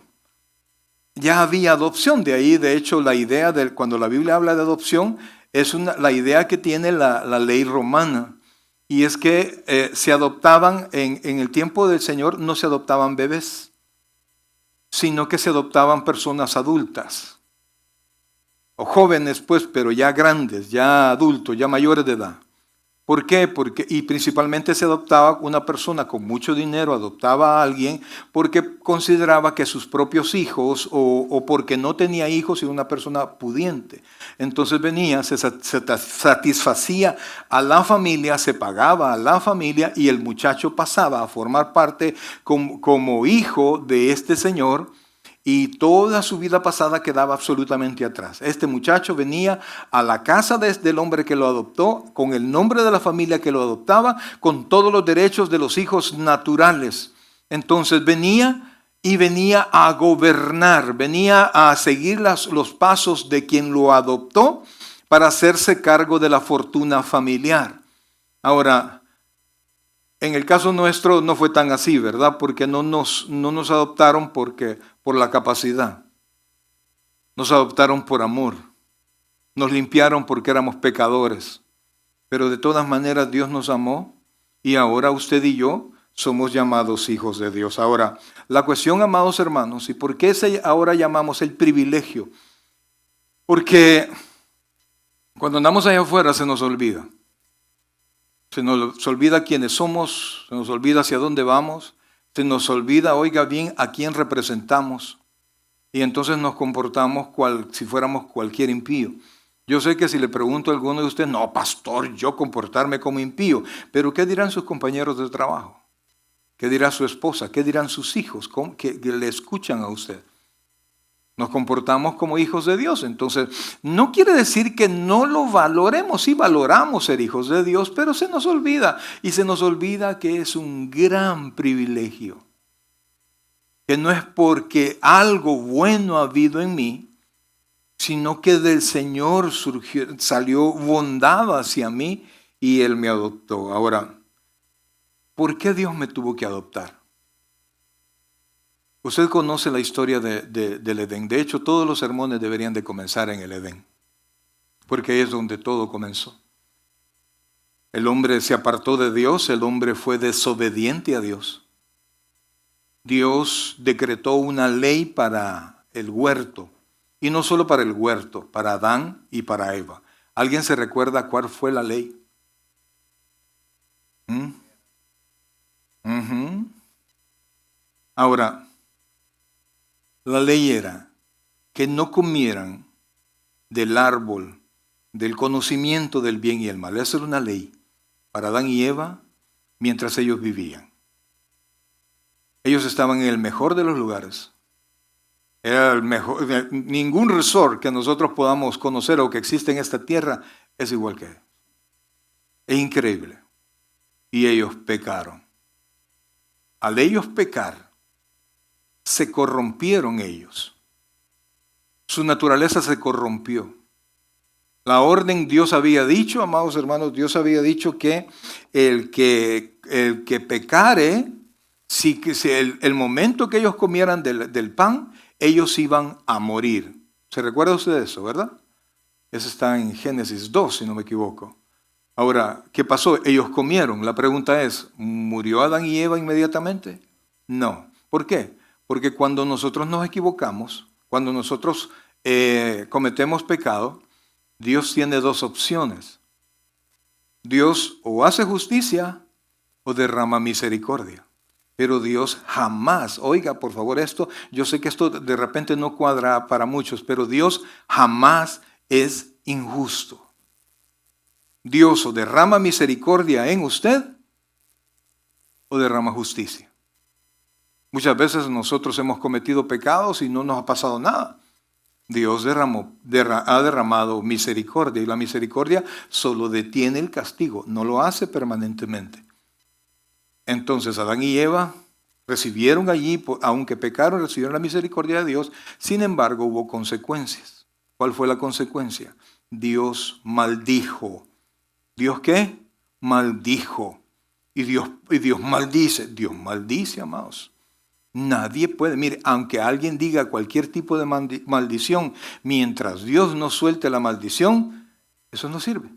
ya había adopción. De ahí, de hecho, la idea de cuando la Biblia habla de adopción, es la idea que tiene la ley romana. Y es que se adoptaban, en el tiempo del Señor, no se adoptaban bebés, sino que se adoptaban personas adultas. O jóvenes, pues, pero ya grandes, ya adultos, ya mayores de edad. ¿Por qué? Y principalmente se adoptaba una persona con mucho dinero, adoptaba a alguien porque consideraba que sus propios hijos o porque no tenía hijos y una persona pudiente. Entonces venía, se satisfacía a la familia, se pagaba a la familia y el muchacho pasaba a formar parte como hijo de este señor. Y toda su vida pasada quedaba absolutamente atrás. Este muchacho venía a la casa del hombre que lo adoptó, con el nombre de la familia que lo adoptaba, con todos los derechos de los hijos naturales. Entonces venía a gobernar, venía a seguir los pasos de quien lo adoptó para hacerse cargo de la fortuna familiar. Ahora, en el caso nuestro no fue tan así, ¿verdad? Porque no nos adoptaron por la capacidad. Nos adoptaron por amor. Nos limpiaron porque éramos pecadores. Pero de todas maneras Dios nos amó y ahora usted y yo somos llamados hijos de Dios. Ahora, la cuestión, amados hermanos, ¿y por qué ahora llamamos el privilegio? Porque cuando andamos allá afuera se nos olvida. Se nos olvida quiénes somos, se nos olvida hacia dónde vamos, se nos olvida, oiga bien, a quién representamos. Y entonces nos comportamos si fuéramos cualquier impío. Yo sé que si le pregunto a alguno de ustedes, no, pastor, yo comportarme como impío, pero ¿qué dirán sus compañeros de trabajo? ¿Qué dirá su esposa? ¿Qué dirán sus hijos que le escuchan a usted? Nos comportamos como hijos de Dios. Entonces, no quiere decir que no lo valoremos. Sí valoramos ser hijos de Dios, pero se nos olvida. Y se nos olvida que es un gran privilegio. Que no es porque algo bueno ha habido en mí, sino que del Señor salió bondad hacia mí y Él me adoptó. Ahora, ¿por qué Dios me tuvo que adoptar? Usted conoce la historia del Edén. De hecho, todos los sermones deberían de comenzar en el Edén, porque ahí es donde todo comenzó. El hombre se apartó de Dios, el hombre fue desobediente a Dios. Dios decretó una ley para el huerto, y no solo para el huerto, para Adán y para Eva. ¿Alguien se recuerda cuál fue la ley? Ahora, la ley era que no comieran del árbol del conocimiento del bien y el mal. Esa era una ley para Adán y Eva mientras ellos vivían. Ellos estaban en el mejor de los lugares. Era el mejor. Ningún resort que nosotros podamos conocer o que existe en esta tierra es igual que él. Es increíble. Y ellos pecaron. Al ellos pecar, se corrompieron ellos. Su naturaleza se corrompió. La orden Dios había dicho, amados hermanos, Dios había dicho que el que pecare, el momento que ellos comieran del pan, ellos iban a morir. ¿Se recuerda usted de eso, verdad? Eso está en Génesis 2, si no me equivoco. Ahora, ¿qué pasó? Ellos comieron. La pregunta es, ¿murió Adán y Eva inmediatamente? No. ¿Por qué? Porque cuando nosotros nos equivocamos, cuando nosotros cometemos pecado, Dios tiene dos opciones. Dios o hace justicia o derrama misericordia. Pero Dios jamás, oiga por favor esto, yo sé que esto de repente no cuadra para muchos, pero Dios jamás es injusto. Dios o derrama misericordia en usted o derrama justicia. Muchas veces nosotros hemos cometido pecados y no nos ha pasado nada. Dios ha derramado misericordia y la misericordia solo detiene el castigo, no lo hace permanentemente. Entonces Adán y Eva recibieron allí, aunque pecaron, recibieron la misericordia de Dios. Sin embargo, hubo consecuencias. ¿Cuál fue la consecuencia? Dios maldijo. ¿Dios qué? Maldijo. Y Dios maldice. Dios maldice, amados. Nadie puede, mire, aunque alguien diga cualquier tipo de maldición, mientras Dios no suelte la maldición, eso no sirve.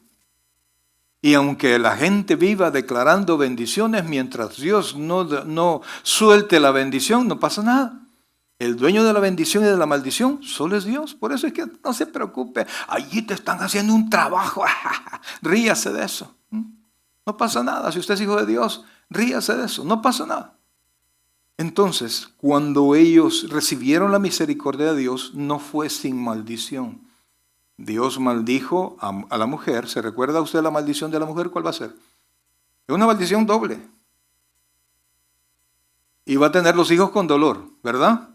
Y aunque la gente viva declarando bendiciones, mientras Dios no suelte la bendición, no pasa nada. El dueño de la bendición y de la maldición solo es Dios. Por eso es que no se preocupe. Allí te están haciendo un trabajo. Ríase de eso. No pasa nada. Si usted es hijo de Dios, ríase de eso. No pasa nada. Entonces, cuando ellos recibieron la misericordia de Dios, no fue sin maldición. Dios maldijo a la mujer. ¿Se recuerda usted la maldición de la mujer? ¿Cuál va a ser? Es una maldición doble. Y va a tener los hijos con dolor, ¿verdad?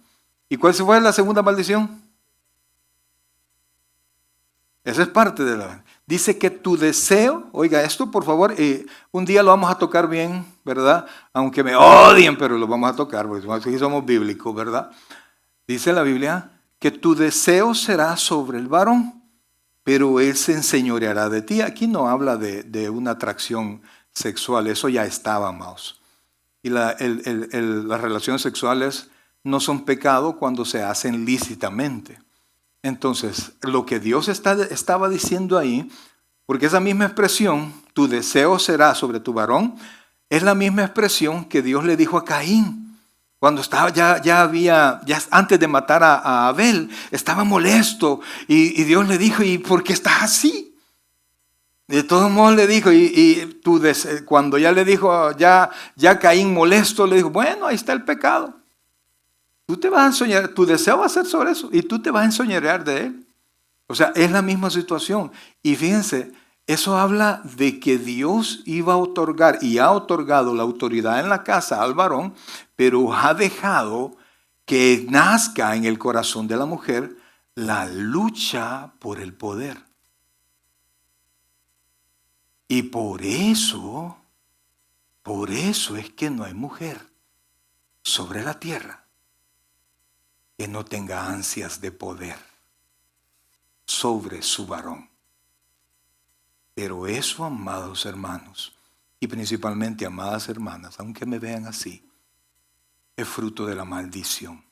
¿Y cuál fue la segunda maldición? Esa es parte de la... Dice que tu deseo, oiga esto por favor, un día lo vamos a tocar bien, ¿verdad? Aunque me odien, pero lo vamos a tocar, porque aquí somos bíblicos, ¿verdad? Dice la Biblia que tu deseo será sobre el varón, pero él se enseñoreará de ti. Aquí no habla de una atracción sexual, eso ya estaba, amados. Y las relaciones sexuales no son pecado cuando se hacen lícitamente. Entonces, lo que Dios estaba diciendo ahí, porque esa misma expresión, tu deseo será sobre tu varón, es la misma expresión que Dios le dijo a Caín. Cuando estaba ya antes de matar a Abel, estaba molesto y Dios le dijo, ¿y por qué estás así? De todos modos le dijo, cuando ya le dijo, ya Caín molesto, le dijo, bueno, ahí está el pecado. Tú te vas a ensoñar, tu deseo va a ser sobre eso y tú te vas a ensoñarear de él. O sea, es la misma situación. Y fíjense, eso habla de que Dios iba a otorgar y ha otorgado la autoridad en la casa al varón, pero ha dejado que nazca en el corazón de la mujer la lucha por el poder. Y por eso es que no hay mujer sobre la tierra que no tenga ansias de poder sobre su varón. Pero eso, amados hermanos, y principalmente amadas hermanas, aunque me vean así, es fruto de la maldición.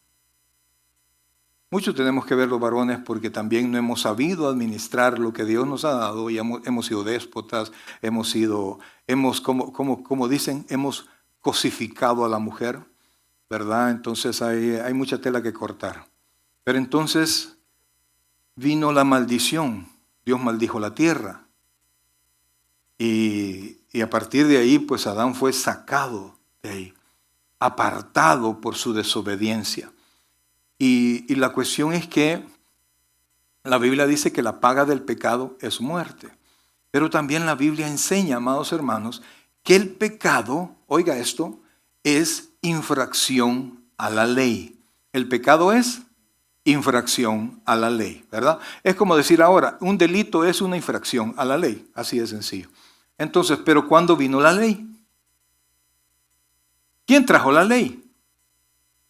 Mucho tenemos que ver los varones porque también no hemos sabido administrar lo que Dios nos ha dado y hemos sido déspotas, como dicen, hemos cosificado a la mujer, ¿verdad? Entonces hay mucha tela que cortar. Pero entonces vino la maldición. Dios maldijo la tierra. Y a partir de ahí, pues Adán fue sacado de ahí, apartado por su desobediencia. Y la cuestión es que la Biblia dice que la paga del pecado es muerte. Pero también la Biblia enseña, amados hermanos, que el pecado, oiga esto, es infracción a la ley. El pecado es infracción a la ley, ¿verdad? Es como decir ahora, un delito es una infracción a la ley, así de sencillo. Entonces, ¿pero cuándo vino la ley? ¿Quién trajo la ley?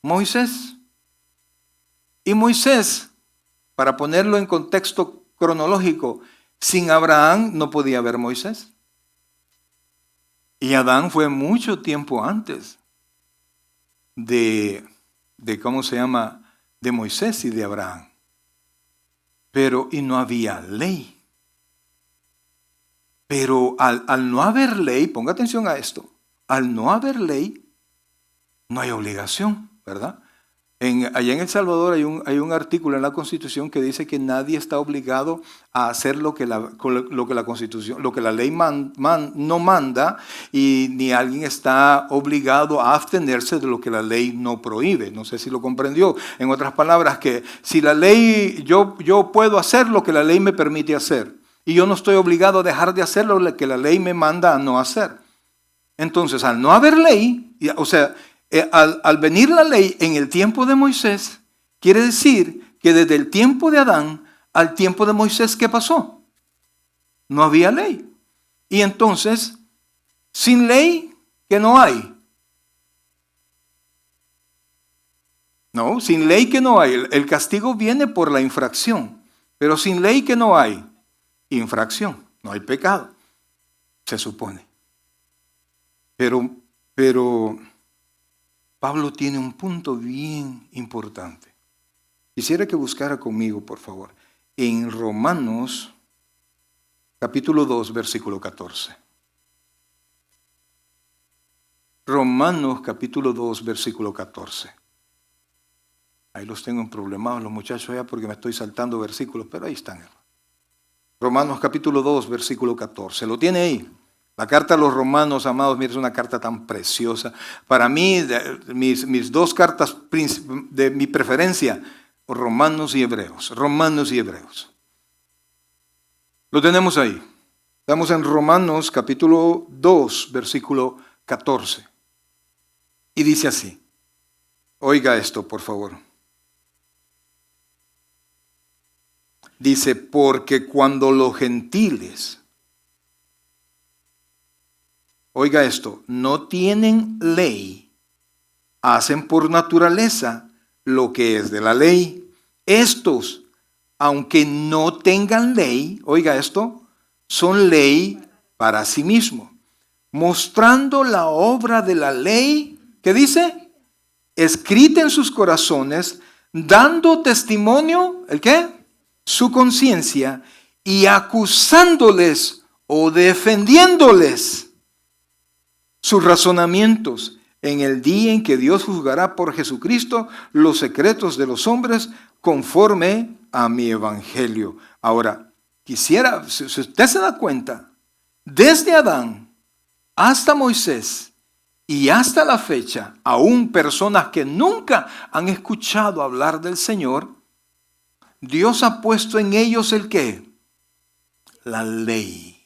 Moisés. Y Moisés, para ponerlo en contexto cronológico, sin Abraham no podía haber Moisés. Y Adán fue mucho tiempo antes de Moisés y de Abraham. Y no había ley. Pero al no haber ley, ponga atención a esto, al no haber ley, no hay obligación, ¿verdad? Allá en El Salvador hay un artículo en la Constitución que dice que nadie está obligado a hacer lo que la Constitución, lo que la ley no manda, y ni alguien está obligado a abstenerse de lo que la ley no prohíbe. No sé si lo comprendió. En otras palabras, que si la ley, yo puedo hacer lo que la ley me permite hacer, y yo no estoy obligado a dejar de hacer lo que la ley me manda a no hacer. Entonces, al no haber ley, o sea, al venir la ley en el tiempo de Moisés, quiere decir que desde el tiempo de Adán al tiempo de Moisés, ¿qué pasó? No había ley. Y entonces, sin ley, ¿qué no hay? No, sin ley que no hay. El castigo viene por la infracción. Pero sin ley que no hay infracción, no hay pecado, se supone. Pero Pablo tiene un punto bien importante. Quisiera que buscara conmigo, por favor, en Romanos capítulo 2, versículo 14. Romanos capítulo 2, versículo 14. Ahí los tengo en problemados los muchachos allá porque me estoy saltando versículos, pero ahí están. Romanos capítulo 2, versículo 14. ¿Lo tiene ahí? La carta a los Romanos, amados, mira, es una carta tan preciosa. Para mí, mis dos cartas de mi preferencia, Romanos y Hebreos. Romanos y Hebreos. Lo tenemos ahí. Estamos en Romanos capítulo 2, versículo 14. Y dice así. Oiga esto, por favor. Dice, porque cuando los gentiles, oiga esto, no tienen ley, hacen por naturaleza lo que es de la ley. Estos, aunque no tengan ley, oiga esto, son ley para sí mismos, mostrando la obra de la ley, ¿qué dice? Escrita en sus corazones, dando testimonio, ¿el qué? Su conciencia, y acusándoles o defendiéndoles sus razonamientos en el día en que Dios juzgará por Jesucristo los secretos de los hombres conforme a mi evangelio. Ahora, quisiera, si usted se da cuenta, desde Adán hasta Moisés y hasta la fecha, aún personas que nunca han escuchado hablar del Señor, Dios ha puesto en ellos ¿el qué? La ley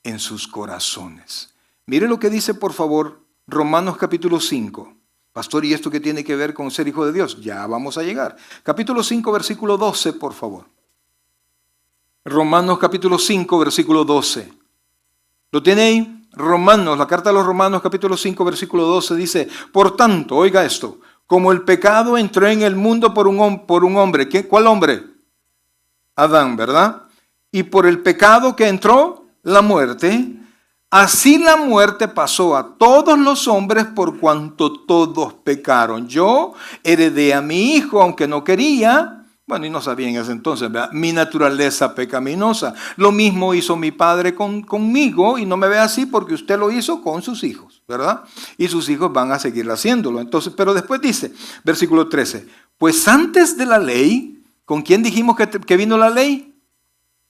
en sus corazones. Mire lo que dice, por favor, Romanos capítulo 5. Pastor, ¿y esto qué tiene que ver con ser hijo de Dios? Ya vamos a llegar. Capítulo 5, versículo 12, por favor. Romanos capítulo 5, versículo 12. ¿Lo tiene ahí? Romanos, la carta a los Romanos capítulo 5, versículo 12 dice, por tanto, oiga esto, como el pecado entró en el mundo por un hombre. ¿Cuál hombre? Adán, ¿verdad? Y por el pecado que entró, la muerte. Así la muerte pasó a todos los hombres por cuanto todos pecaron. Yo heredé a mi hijo, aunque no quería. Bueno, y no sabía en ese entonces, ¿verdad? Mi naturaleza pecaminosa. Lo mismo hizo mi padre conmigo, y no me ve así porque usted lo hizo con sus hijos, ¿verdad? Y sus hijos van a seguir haciéndolo. Entonces, pero después dice, versículo 13, pues antes de la ley, ¿con quién dijimos que vino la ley?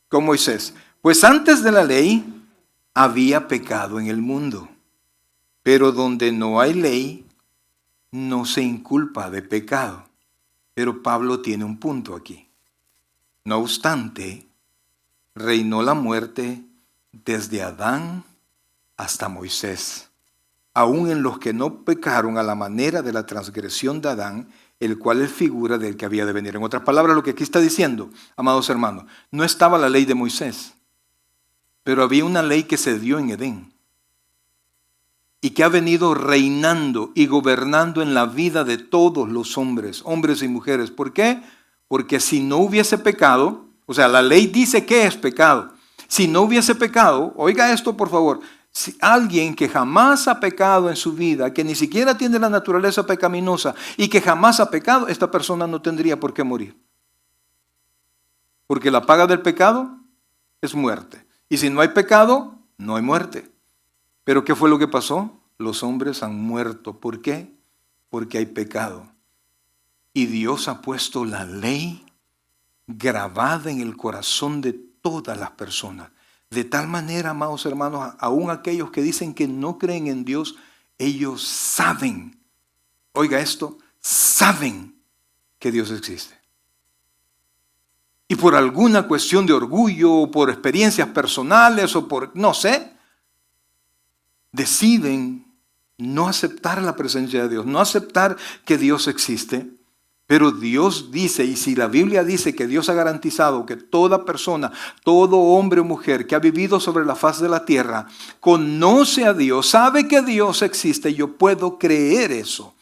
Con Moisés. Pues antes de la ley había pecado en el mundo, pero donde no hay ley, no se inculpa de pecado. Pero Pablo tiene un punto aquí. No obstante, reinó la muerte desde Adán hasta Moisés, aun en los que no pecaron a la manera de la transgresión de Adán, el cual es figura del que había de venir. En otras palabras, lo que aquí está diciendo, amados hermanos, no estaba la ley de Moisés, pero había una ley que se dio en Edén y que ha venido reinando y gobernando en la vida de todos los hombres y mujeres. ¿Por qué? Porque si no hubiese pecado, o sea, la ley dice que es pecado. Si no hubiese pecado, oiga esto por favor, si alguien que jamás ha pecado en su vida, que ni siquiera tiene la naturaleza pecaminosa y que jamás ha pecado, esta persona no tendría por qué morir. Porque la paga del pecado es muerte. Y si no hay pecado, no hay muerte. Pero ¿qué fue lo que pasó? Los hombres han muerto. ¿Por qué? Porque hay pecado. Y Dios ha puesto la ley grabada en el corazón de todas las personas. De tal manera, amados hermanos, aún aquellos que dicen que no creen en Dios, ellos saben, oiga esto, saben que Dios existe. Y por alguna cuestión de orgullo, o por experiencias personales, o por, no sé, deciden no aceptar la presencia de Dios, no aceptar que Dios existe. Pero Dios dice, y si la Biblia dice que Dios ha garantizado que toda persona, todo hombre o mujer que ha vivido sobre la faz de la tierra, conoce a Dios, sabe que Dios existe, yo puedo creer eso.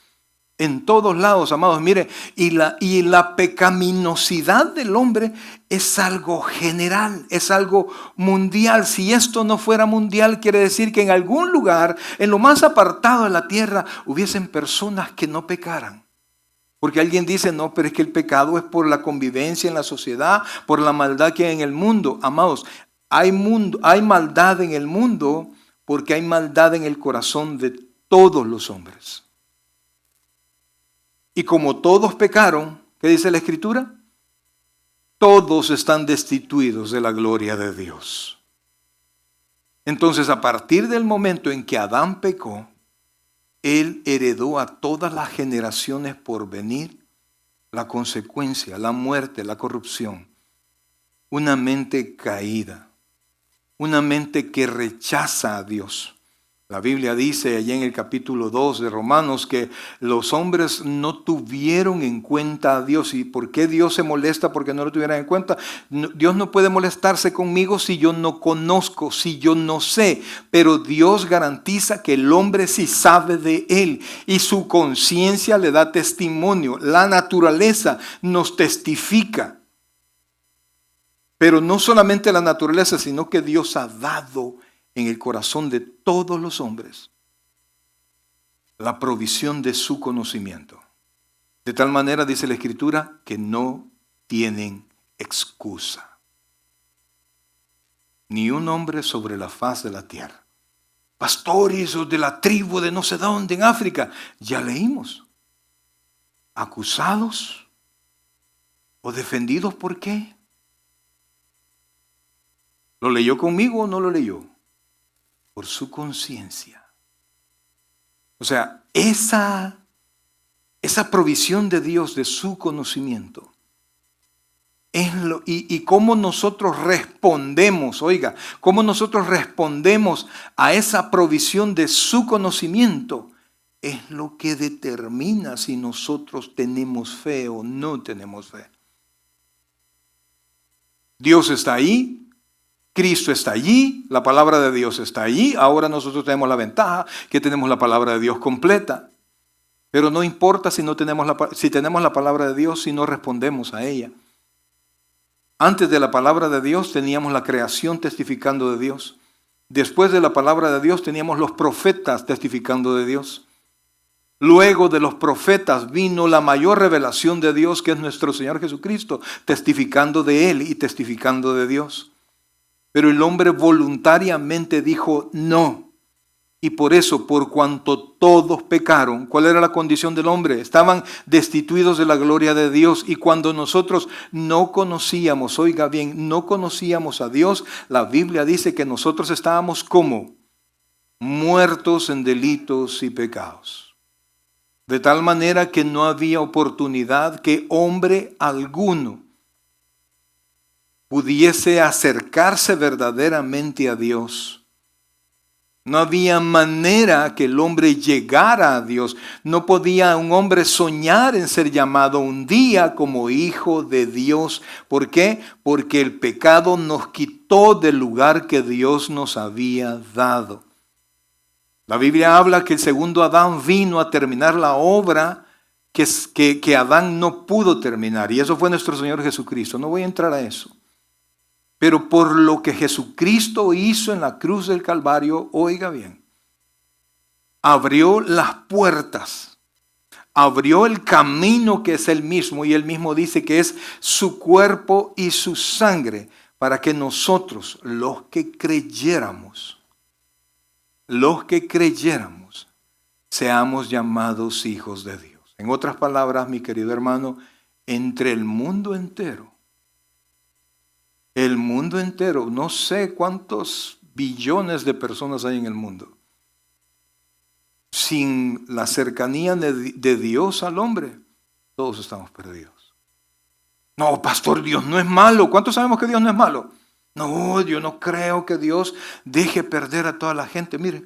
En todos lados, amados, mire, y la pecaminosidad del hombre es algo general, es algo mundial. Si esto no fuera mundial, quiere decir que en algún lugar, en lo más apartado de la tierra, hubiesen personas que no pecaran. Porque alguien dice, no, pero es que el pecado es por la convivencia en la sociedad, por la maldad que hay en el mundo. Amados, hay maldad en el mundo porque hay maldad en el corazón de todos los hombres. Y como todos pecaron, ¿qué dice la Escritura? Todos están destituidos de la gloria de Dios. Entonces, a partir del momento en que Adán pecó, él heredó a todas las generaciones por venir la consecuencia, la muerte, la corrupción. Una mente caída, una mente que rechaza a Dios. La Biblia dice allá en el capítulo 2 de Romanos que los hombres no tuvieron en cuenta a Dios. ¿Y por qué Dios se molesta porque no lo tuvieran en cuenta? Dios no puede molestarse conmigo si yo no conozco, si yo no sé. Pero Dios garantiza que el hombre sí sabe de Él y su conciencia le da testimonio. La naturaleza nos testifica. Pero no solamente la naturaleza, sino que Dios ha dado en el corazón de todos los hombres la provisión de su conocimiento. De tal manera, dice la Escritura, que no tienen excusa. Ni un hombre sobre la faz de la tierra. Pastores o de la tribu de no sé dónde en África, ya leímos. Acusados o defendidos, ¿por qué? ¿Lo leyó conmigo o no lo leyó? Por su conciencia. O sea, esa provisión de Dios, de su conocimiento, y cómo nosotros respondemos, oiga, cómo nosotros respondemos a esa provisión de su conocimiento, es lo que determina si nosotros tenemos fe o no tenemos fe. Dios está ahí. Cristo está allí, la palabra de Dios está allí. Ahora nosotros tenemos la ventaja que tenemos la palabra de Dios completa. Pero no importa si tenemos la palabra de Dios si no respondemos a ella. Antes de la palabra de Dios teníamos la creación testificando de Dios. Después de la palabra de Dios teníamos los profetas testificando de Dios. Luego de los profetas vino la mayor revelación de Dios, que es nuestro Señor Jesucristo, testificando de Él y testificando de Dios. Pero el hombre voluntariamente dijo no. Y por eso, por cuanto todos pecaron, ¿cuál era la condición del hombre? Estaban destituidos de la gloria de Dios. Y cuando nosotros no conocíamos, oiga bien, no conocíamos a Dios, la Biblia dice que nosotros estábamos como muertos en delitos y pecados. De tal manera que no había oportunidad que hombre alguno pudiese acercarse verdaderamente a Dios. No había manera que el hombre llegara a Dios. No podía un hombre soñar en ser llamado un día como hijo de Dios. ¿Por qué? Porque el pecado nos quitó del lugar que Dios nos había dado. La Biblia habla que el segundo Adán vino a terminar la obra que Adán no pudo terminar. Y eso fue nuestro Señor Jesucristo. No voy a entrar a eso. Pero por lo que Jesucristo hizo en la cruz del Calvario, oiga bien, abrió las puertas, abrió el camino que es Él mismo, y Él mismo dice que es su cuerpo y su sangre, para que nosotros, los que creyéramos, seamos llamados hijos de Dios. En otras palabras, mi querido hermano, entre el mundo entero, no sé cuántos billones de personas hay en el mundo, sin la cercanía de Dios al hombre, todos estamos perdidos. No, pastor, Dios no es malo. ¿Cuántos sabemos que Dios no es malo? No, yo no creo que Dios deje perder a toda la gente. Mire,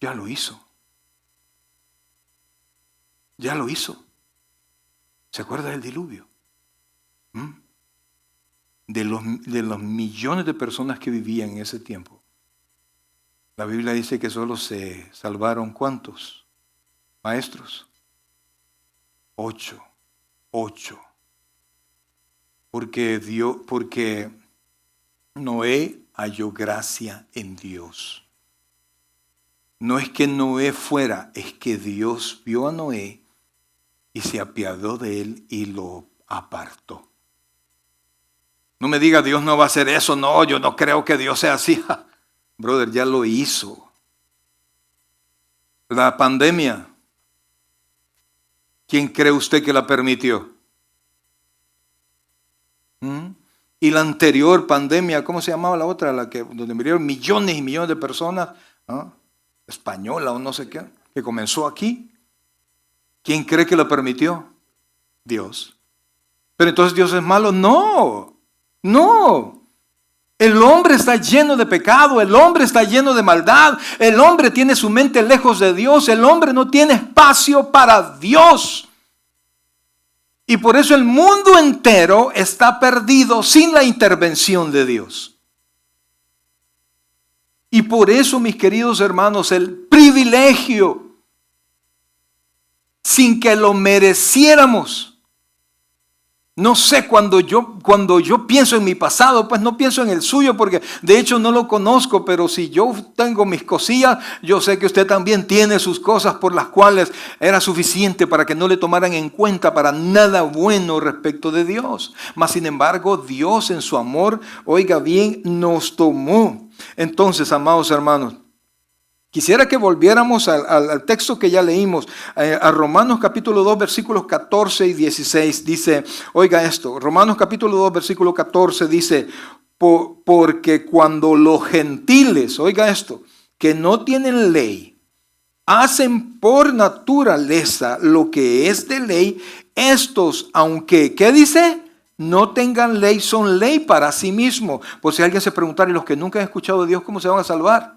ya lo hizo. Ya lo hizo. ¿Se acuerda del diluvio? De los millones de personas que vivían en ese tiempo. La Biblia dice que solo se salvaron ¿cuántos? Maestros. 8. Porque Noé halló gracia en Dios. No es que Noé fuera, es que Dios vio a Noé y se apiadó de él y lo apartó. No me diga, Dios no va a hacer eso. No, yo no creo que Dios sea así. Brother, ya lo hizo. La pandemia, ¿quién cree usted que la permitió? Y la anterior pandemia, ¿cómo se llamaba la otra? Donde murieron millones y millones de personas, ¿no? Española o no sé qué, que comenzó aquí. ¿Quién cree que la permitió? Dios. Pero entonces Dios es malo. No. El hombre está lleno de pecado, el hombre está lleno de maldad, el hombre tiene su mente lejos de Dios, el hombre no tiene espacio para Dios. Y por eso el mundo entero está perdido sin la intervención de Dios. Y por eso, mis queridos hermanos, el privilegio, sin que lo mereciéramos. No sé, cuando yo pienso en mi pasado, pues no pienso en el suyo, porque de hecho no lo conozco, pero si yo tengo mis cosillas, yo sé que usted también tiene sus cosas por las cuales era suficiente para que no le tomaran en cuenta para nada bueno respecto de Dios. Mas sin embargo, Dios en su amor, oiga bien, nos tomó. Entonces, amados hermanos, quisiera que volviéramos al texto que ya leímos, a Romanos capítulo 2, versículos 14 y 16. Dice, oiga esto, Romanos capítulo 2, versículo 14 dice, porque cuando los gentiles, oiga esto, que no tienen ley, hacen por naturaleza lo que es de ley, estos, aunque, ¿qué dice? No tengan ley, son ley para sí mismos. Por si alguien se preguntara, ¿y los que nunca han escuchado de Dios, cómo se van a salvar?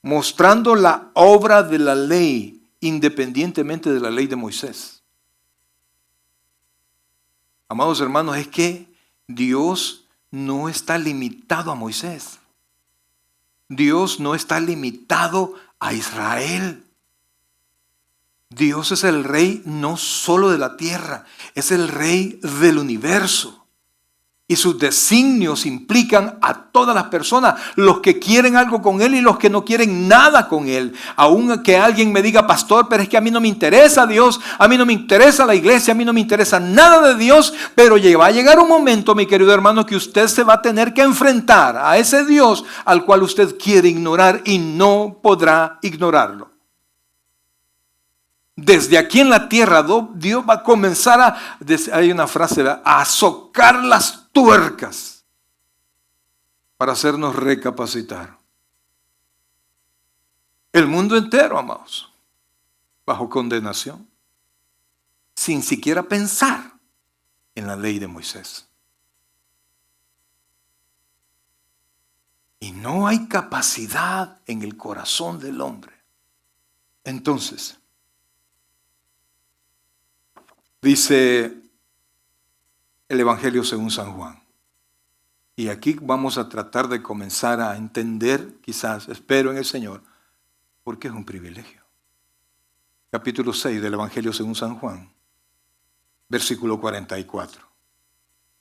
Mostrando la obra de la ley, independientemente de la ley de Moisés. Amados hermanos, es que Dios no está limitado a Moisés. Dios no está limitado a Israel. Dios es el rey no solo de la tierra, es el rey del universo. Y sus designios implican a todas las personas, los que quieren algo con Él y los que no quieren nada con Él. Aun que alguien me diga, pastor, pero es que a mí no me interesa Dios, a mí no me interesa la iglesia, a mí no me interesa nada de Dios, pero va a llegar un momento, mi querido hermano, que usted se va a tener que enfrentar a ese Dios al cual usted quiere ignorar y no podrá ignorarlo. Desde aquí en la tierra, Dios va a comenzar hay una frase, a azocar las tuercas para hacernos recapacitar. El mundo entero, amados, bajo condenación, sin siquiera pensar en la ley de Moisés. Y no hay capacidad en el corazón del hombre. Entonces, dice el Evangelio según San Juan. Y aquí vamos a tratar de comenzar a entender, quizás, espero en el Señor, porque es un privilegio. Capítulo 6 del Evangelio según San Juan, versículo 44.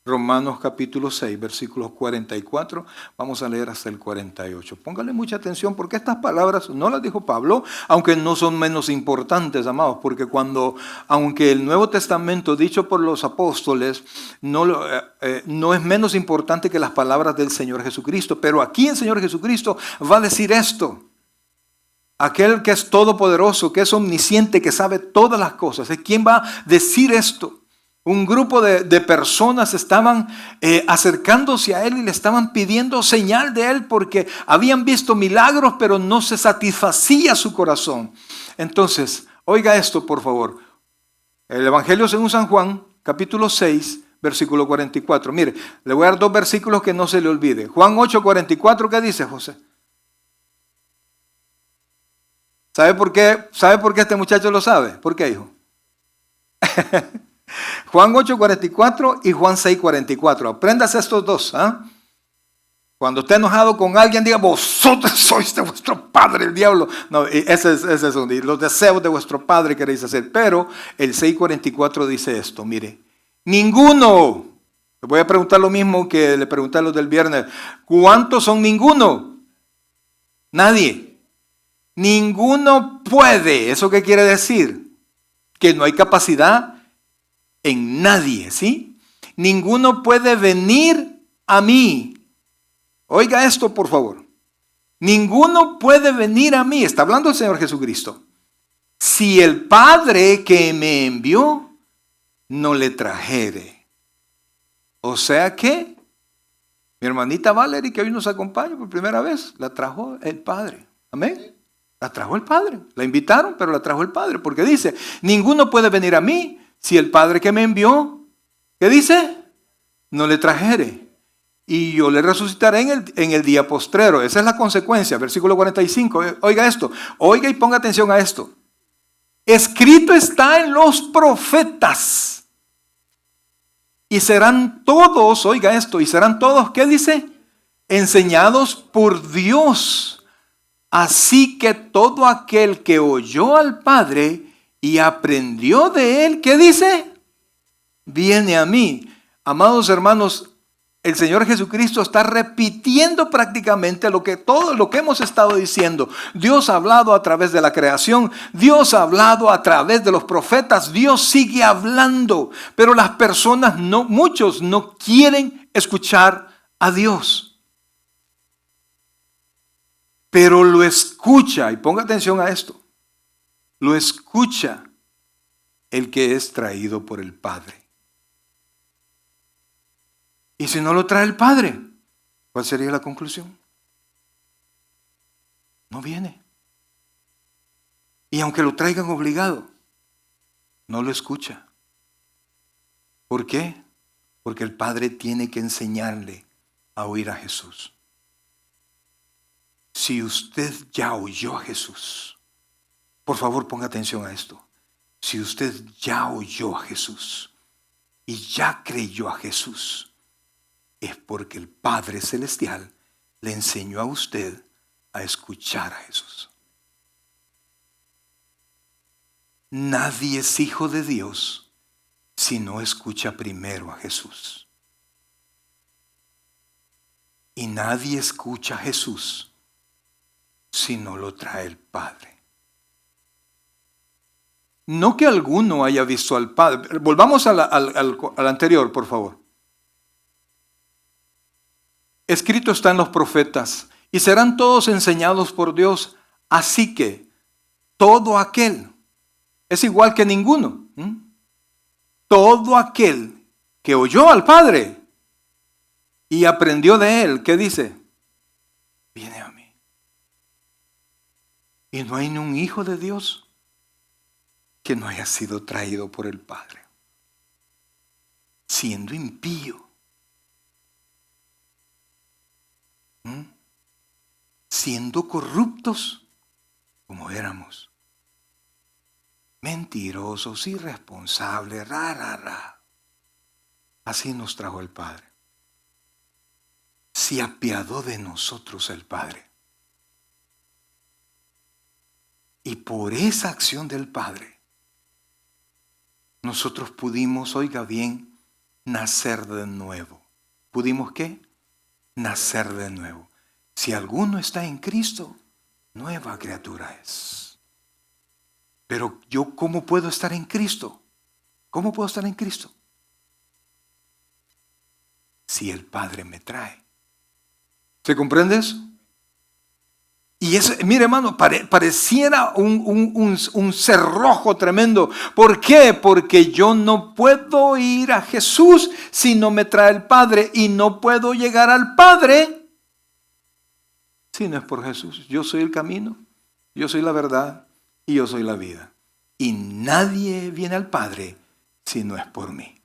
Romanos capítulo 6, versículos 44, vamos a leer hasta el 48. Póngale mucha atención porque estas palabras no las dijo Pablo, aunque no son menos importantes, amados, porque aunque el Nuevo Testamento dicho por los apóstoles no es menos importante que las palabras del Señor Jesucristo, pero aquí el Señor Jesucristo va a decir esto. aquel que es todopoderoso, que es omnisciente, que sabe todas las cosas. ¿Quién va a decir esto? Un grupo de personas estaban acercándose a él y le estaban pidiendo señal de él porque habían visto milagros, pero no se satisfacía su corazón. Entonces, oiga esto, por favor. El Evangelio según San Juan, capítulo 6, versículo 44. Mire, le voy a dar 2 versículos que no se le olvide. Juan 8, 44, ¿qué dice, José? ¿Sabe por qué este muchacho lo sabe? ¿Por qué, hijo? Juan 8:44 y Juan 6:44. Apréndase estos dos. Cuando esté enojado con alguien, diga: vosotros sois de vuestro padre el diablo. No, ese es uno. Y los deseos de vuestro padre queréis hacer. Pero el 6:44 dice esto: mire, ninguno. Le voy a preguntar lo mismo que le pregunté a los del viernes. ¿Cuántos son ninguno? Nadie. Ninguno puede. ¿Eso qué quiere decir? Que no hay capacidad en nadie, ¿sí? Ninguno puede venir a mí. Oiga esto, por favor. Ninguno puede venir a mí, está hablando el Señor Jesucristo, si el Padre que me envió no le trajere. O sea que mi hermanita Valerie, que hoy nos acompaña por primera vez, la trajo el Padre. Amén. La trajo el Padre. La invitaron, pero la trajo el Padre. Porque dice: ninguno puede venir a mí si el Padre que me envió, ¿qué dice? No le trajere. Y yo le resucitaré en el día postrero. Esa es la consecuencia. Versículo 45. Oiga esto. Oiga y ponga atención a esto. Escrito está en los profetas. Y serán todos, oiga esto, y serán todos, ¿qué dice? Enseñados por Dios. Así que todo aquel que oyó al Padre y aprendió de él, ¿qué dice? Viene a mí. Amados hermanos, el Señor Jesucristo está repitiendo prácticamente todo lo que hemos estado diciendo. Dios ha hablado a través de la creación, Dios ha hablado a través de los profetas, Dios sigue hablando, pero las personas muchos no quieren escuchar a Dios. Pero lo escucha, y ponga atención a esto, lo escucha el que es traído por el Padre. Y si no lo trae el Padre, ¿cuál sería la conclusión? No viene. Y aunque lo traigan obligado, no lo escucha. ¿Por qué? Porque el Padre tiene que enseñarle a oír a Jesús. Si usted ya oyó a Jesús, por favor ponga atención a esto. Si usted ya oyó a Jesús y ya creyó a Jesús, es porque el Padre Celestial le enseñó a usted a escuchar a Jesús. Nadie es hijo de Dios si no escucha primero a Jesús. Y nadie escucha a Jesús si no lo trae el Padre. No que alguno haya visto al Padre. Volvamos al anterior, por favor. Escrito está en los profetas, y serán todos enseñados por Dios. Así que todo aquel, es igual que ninguno, todo aquel que oyó al Padre y aprendió de él, ¿qué dice? Viene a mí. Y no hay ni un hijo de Dios que no haya sido traído por el Padre, siendo impío, siendo corruptos como éramos, mentirosos, irresponsables, así nos trajo el Padre. Se apiadó de nosotros el Padre. Y por esa acción del Padre, nosotros pudimos, oiga bien, nacer de nuevo. ¿Pudimos qué? Nacer de nuevo. Si alguno está en Cristo, nueva criatura es. Pero yo, ¿cómo puedo estar en Cristo? ¿Cómo puedo estar en Cristo? Si el Padre me trae. ¿Se comprende eso? Y eso, mire hermano, pareciera un cerrojo tremendo. ¿Por qué? Porque yo no puedo ir a Jesús si no me trae el Padre. Y no puedo llegar al Padre si no es por Jesús. Yo soy el camino, yo soy la verdad y yo soy la vida. Y nadie viene al Padre si no es por mí.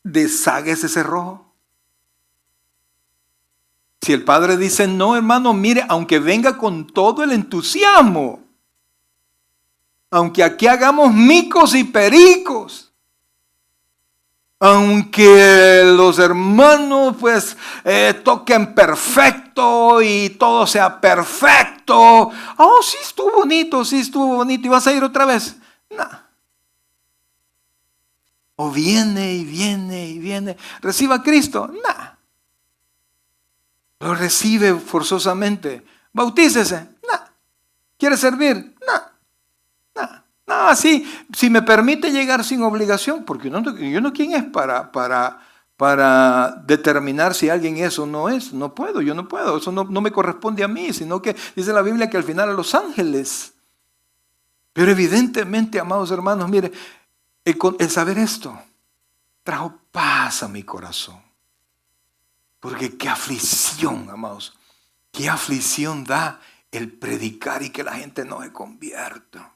Deshaga ese cerrojo. Si el Padre dice, no, hermano, mire, aunque venga con todo el entusiasmo, aunque aquí hagamos micos y pericos, aunque los hermanos pues toquen perfecto y todo sea perfecto, oh, sí estuvo bonito, ¿y vas a ir otra vez? No. O viene y viene y viene, ¿reciba a Cristo? No. Lo recibe forzosamente. Bautícese. No. ¿Quiere servir? No. Así, si me permite llegar sin obligación, porque yo no quién es para determinar si alguien es o no es. No puedo, yo no puedo. Eso no me corresponde a mí, sino que dice la Biblia que al final a los ángeles. Pero evidentemente, amados hermanos, mire, el saber esto trajo paz a mi corazón. Porque qué aflicción, amados, qué aflicción da el predicar y que la gente no se convierta.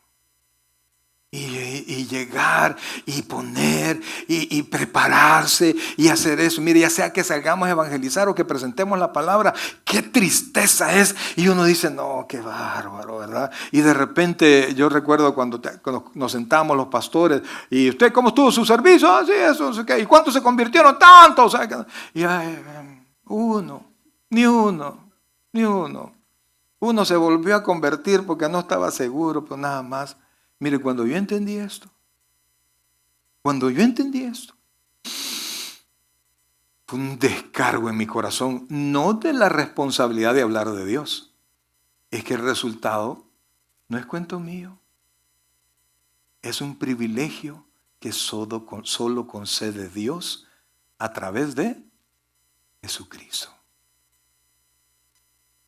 Y llegar y poner y prepararse y hacer eso. Mire, ya sea que salgamos a evangelizar o que presentemos la palabra, qué tristeza es. Y uno dice, no, qué bárbaro, ¿verdad? Y de repente yo recuerdo cuando nos sentamos los pastores y usted, ¿cómo estuvo su servicio? Ah, sí, eso, ¿y cuántos se convirtieron? Tantos. Y ni uno. Uno se volvió a convertir porque no estaba seguro, pues nada más. Mire, cuando yo entendí esto, fue un descargo en mi corazón, no de la responsabilidad de hablar de Dios, es que el resultado no es cuento mío, es un privilegio que solo concede Dios a través de Jesucristo.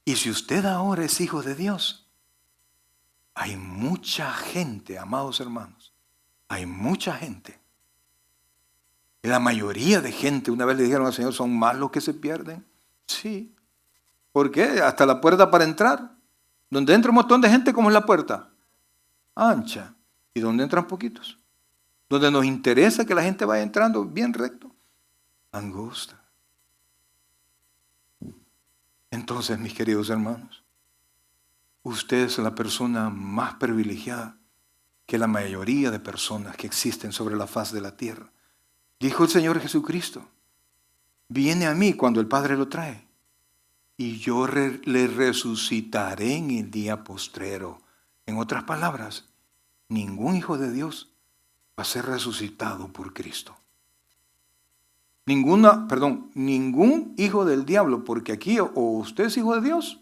Y si usted ahora es hijo de Dios, hay mucha gente, amados hermanos, hay mucha gente. La mayoría de gente, una vez le dijeron al Señor, ¿son más los que se pierden? Sí. ¿Por qué? Hasta la puerta para entrar. Donde entra un montón de gente, ¿cómo es la puerta? Ancha. ¿Y donde entran poquitos? Donde nos interesa que la gente vaya entrando bien recto. Angosta. Entonces, mis queridos hermanos, usted es la persona más privilegiada que la mayoría de personas que existen sobre la faz de la tierra. Dijo el Señor Jesucristo, viene a mí cuando el Padre lo trae y yo le resucitaré en el día postrero. En otras palabras, ningún hijo de Dios va a ser resucitado por Cristo. Ningún hijo del diablo, porque aquí o usted es hijo de Dios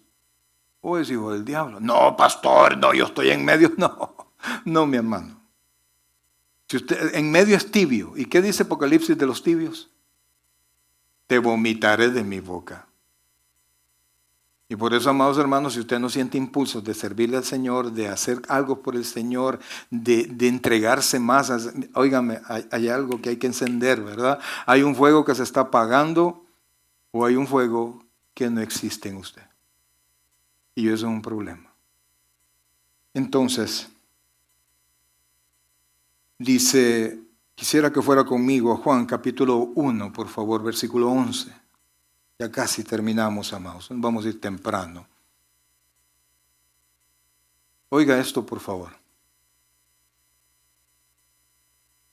o es hijo del diablo. No, pastor, no, yo estoy en medio. No, mi hermano. Si usted en medio es tibio. ¿Y qué dice Apocalipsis de los tibios? Te vomitaré de mi boca. Y por eso, amados hermanos, si usted no siente impulsos de servirle al Señor, de hacer algo por el Señor, de entregarse más, óigame, hay algo que hay que encender, ¿verdad? Hay un fuego que se está apagando o hay un fuego que no existe en usted. Y eso es un problema. Entonces, dice, quisiera que fuera conmigo Juan capítulo 1, por favor, versículo 11. Ya casi terminamos, amados. Vamos a ir temprano. Oiga esto, por favor.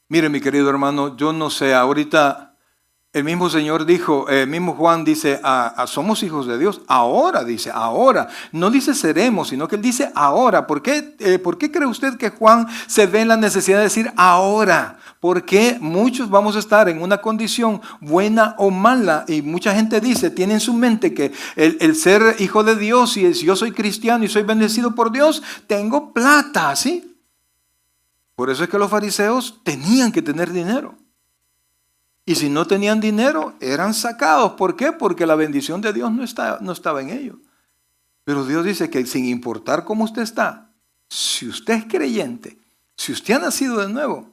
Mire, mi querido hermano, yo no sé, ahorita el mismo Señor dijo, el mismo Juan dice, somos hijos de Dios. Ahora dice, ahora. No dice seremos, sino que él dice ahora. ¿Por qué cree usted que Juan se ve en la necesidad de decir ahora? Porque muchos vamos a estar en una condición buena o mala. Y mucha gente dice, tiene en su mente que el ser hijo de Dios, y si yo soy cristiano y soy bendecido por Dios, tengo plata, ¿sí? Por eso es que los fariseos tenían que tener dinero. Y si no tenían dinero, eran sacados. ¿Por qué? Porque la bendición de Dios no estaba en ellos. Pero Dios dice que sin importar cómo usted está, si usted es creyente, si usted ha nacido de nuevo,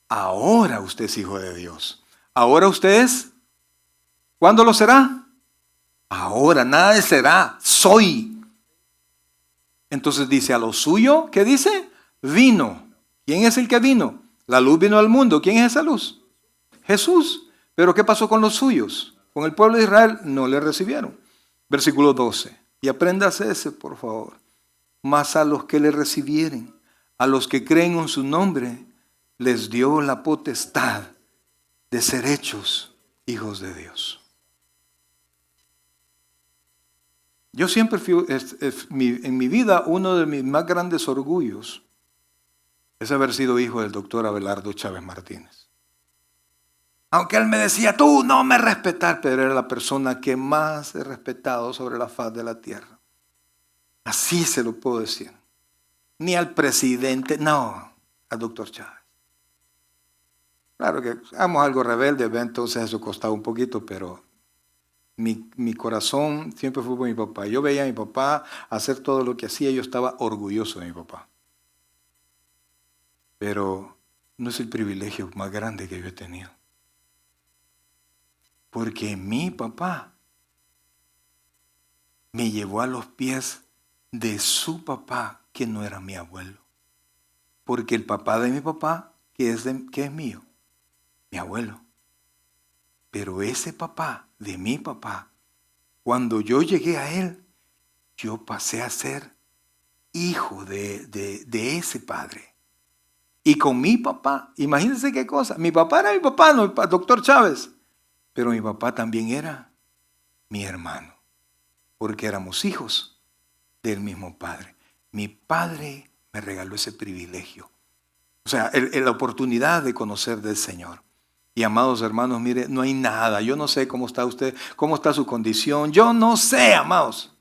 ahora usted es hijo de Dios. Ahora usted es, ¿cuándo lo será? Ahora, nada de será, soy. Entonces dice, a lo suyo, ¿qué dice? Vino. ¿Quién es el que vino? La luz vino al mundo. ¿Quién es esa luz? Jesús. Pero ¿qué pasó con los suyos? Con el pueblo de Israel no le recibieron. Versículo 12. Y apréndase ese, por favor. Mas a los que le recibieren, a los que creen en su nombre, les dio la potestad de ser hechos hijos de Dios. Yo siempre fui, en mi vida, uno de mis más grandes orgullos es haber sido hijo del doctor Abelardo Chávez Martínez. Aunque él me decía, tú no me respetas, pero era la persona que más he respetado sobre la faz de la tierra. Así se lo puedo decir. Ni al presidente, no, al doctor Chávez. Claro que éramos algo rebelde, entonces eso costaba un poquito, pero mi corazón siempre fue por mi papá. Yo veía a mi papá hacer todo lo que hacía, yo estaba orgulloso de mi papá. Pero no es el privilegio más grande que yo he tenido. Porque mi papá me llevó a los pies de su papá, que no era mi abuelo. Porque el papá de mi papá, que es mío, mi abuelo. Pero ese papá de mi papá, cuando yo llegué a él, yo pasé a ser hijo de ese padre. Y con mi papá, imagínense qué cosa, mi papá era mi papá, no el doctor Chávez. Pero mi papá también era mi hermano, porque éramos hijos del mismo padre. Mi padre me regaló ese privilegio, o sea, la oportunidad de conocer del Señor. Y amados hermanos, mire, no hay nada. Yo no sé cómo está usted, cómo está su condición. Yo no sé, amados.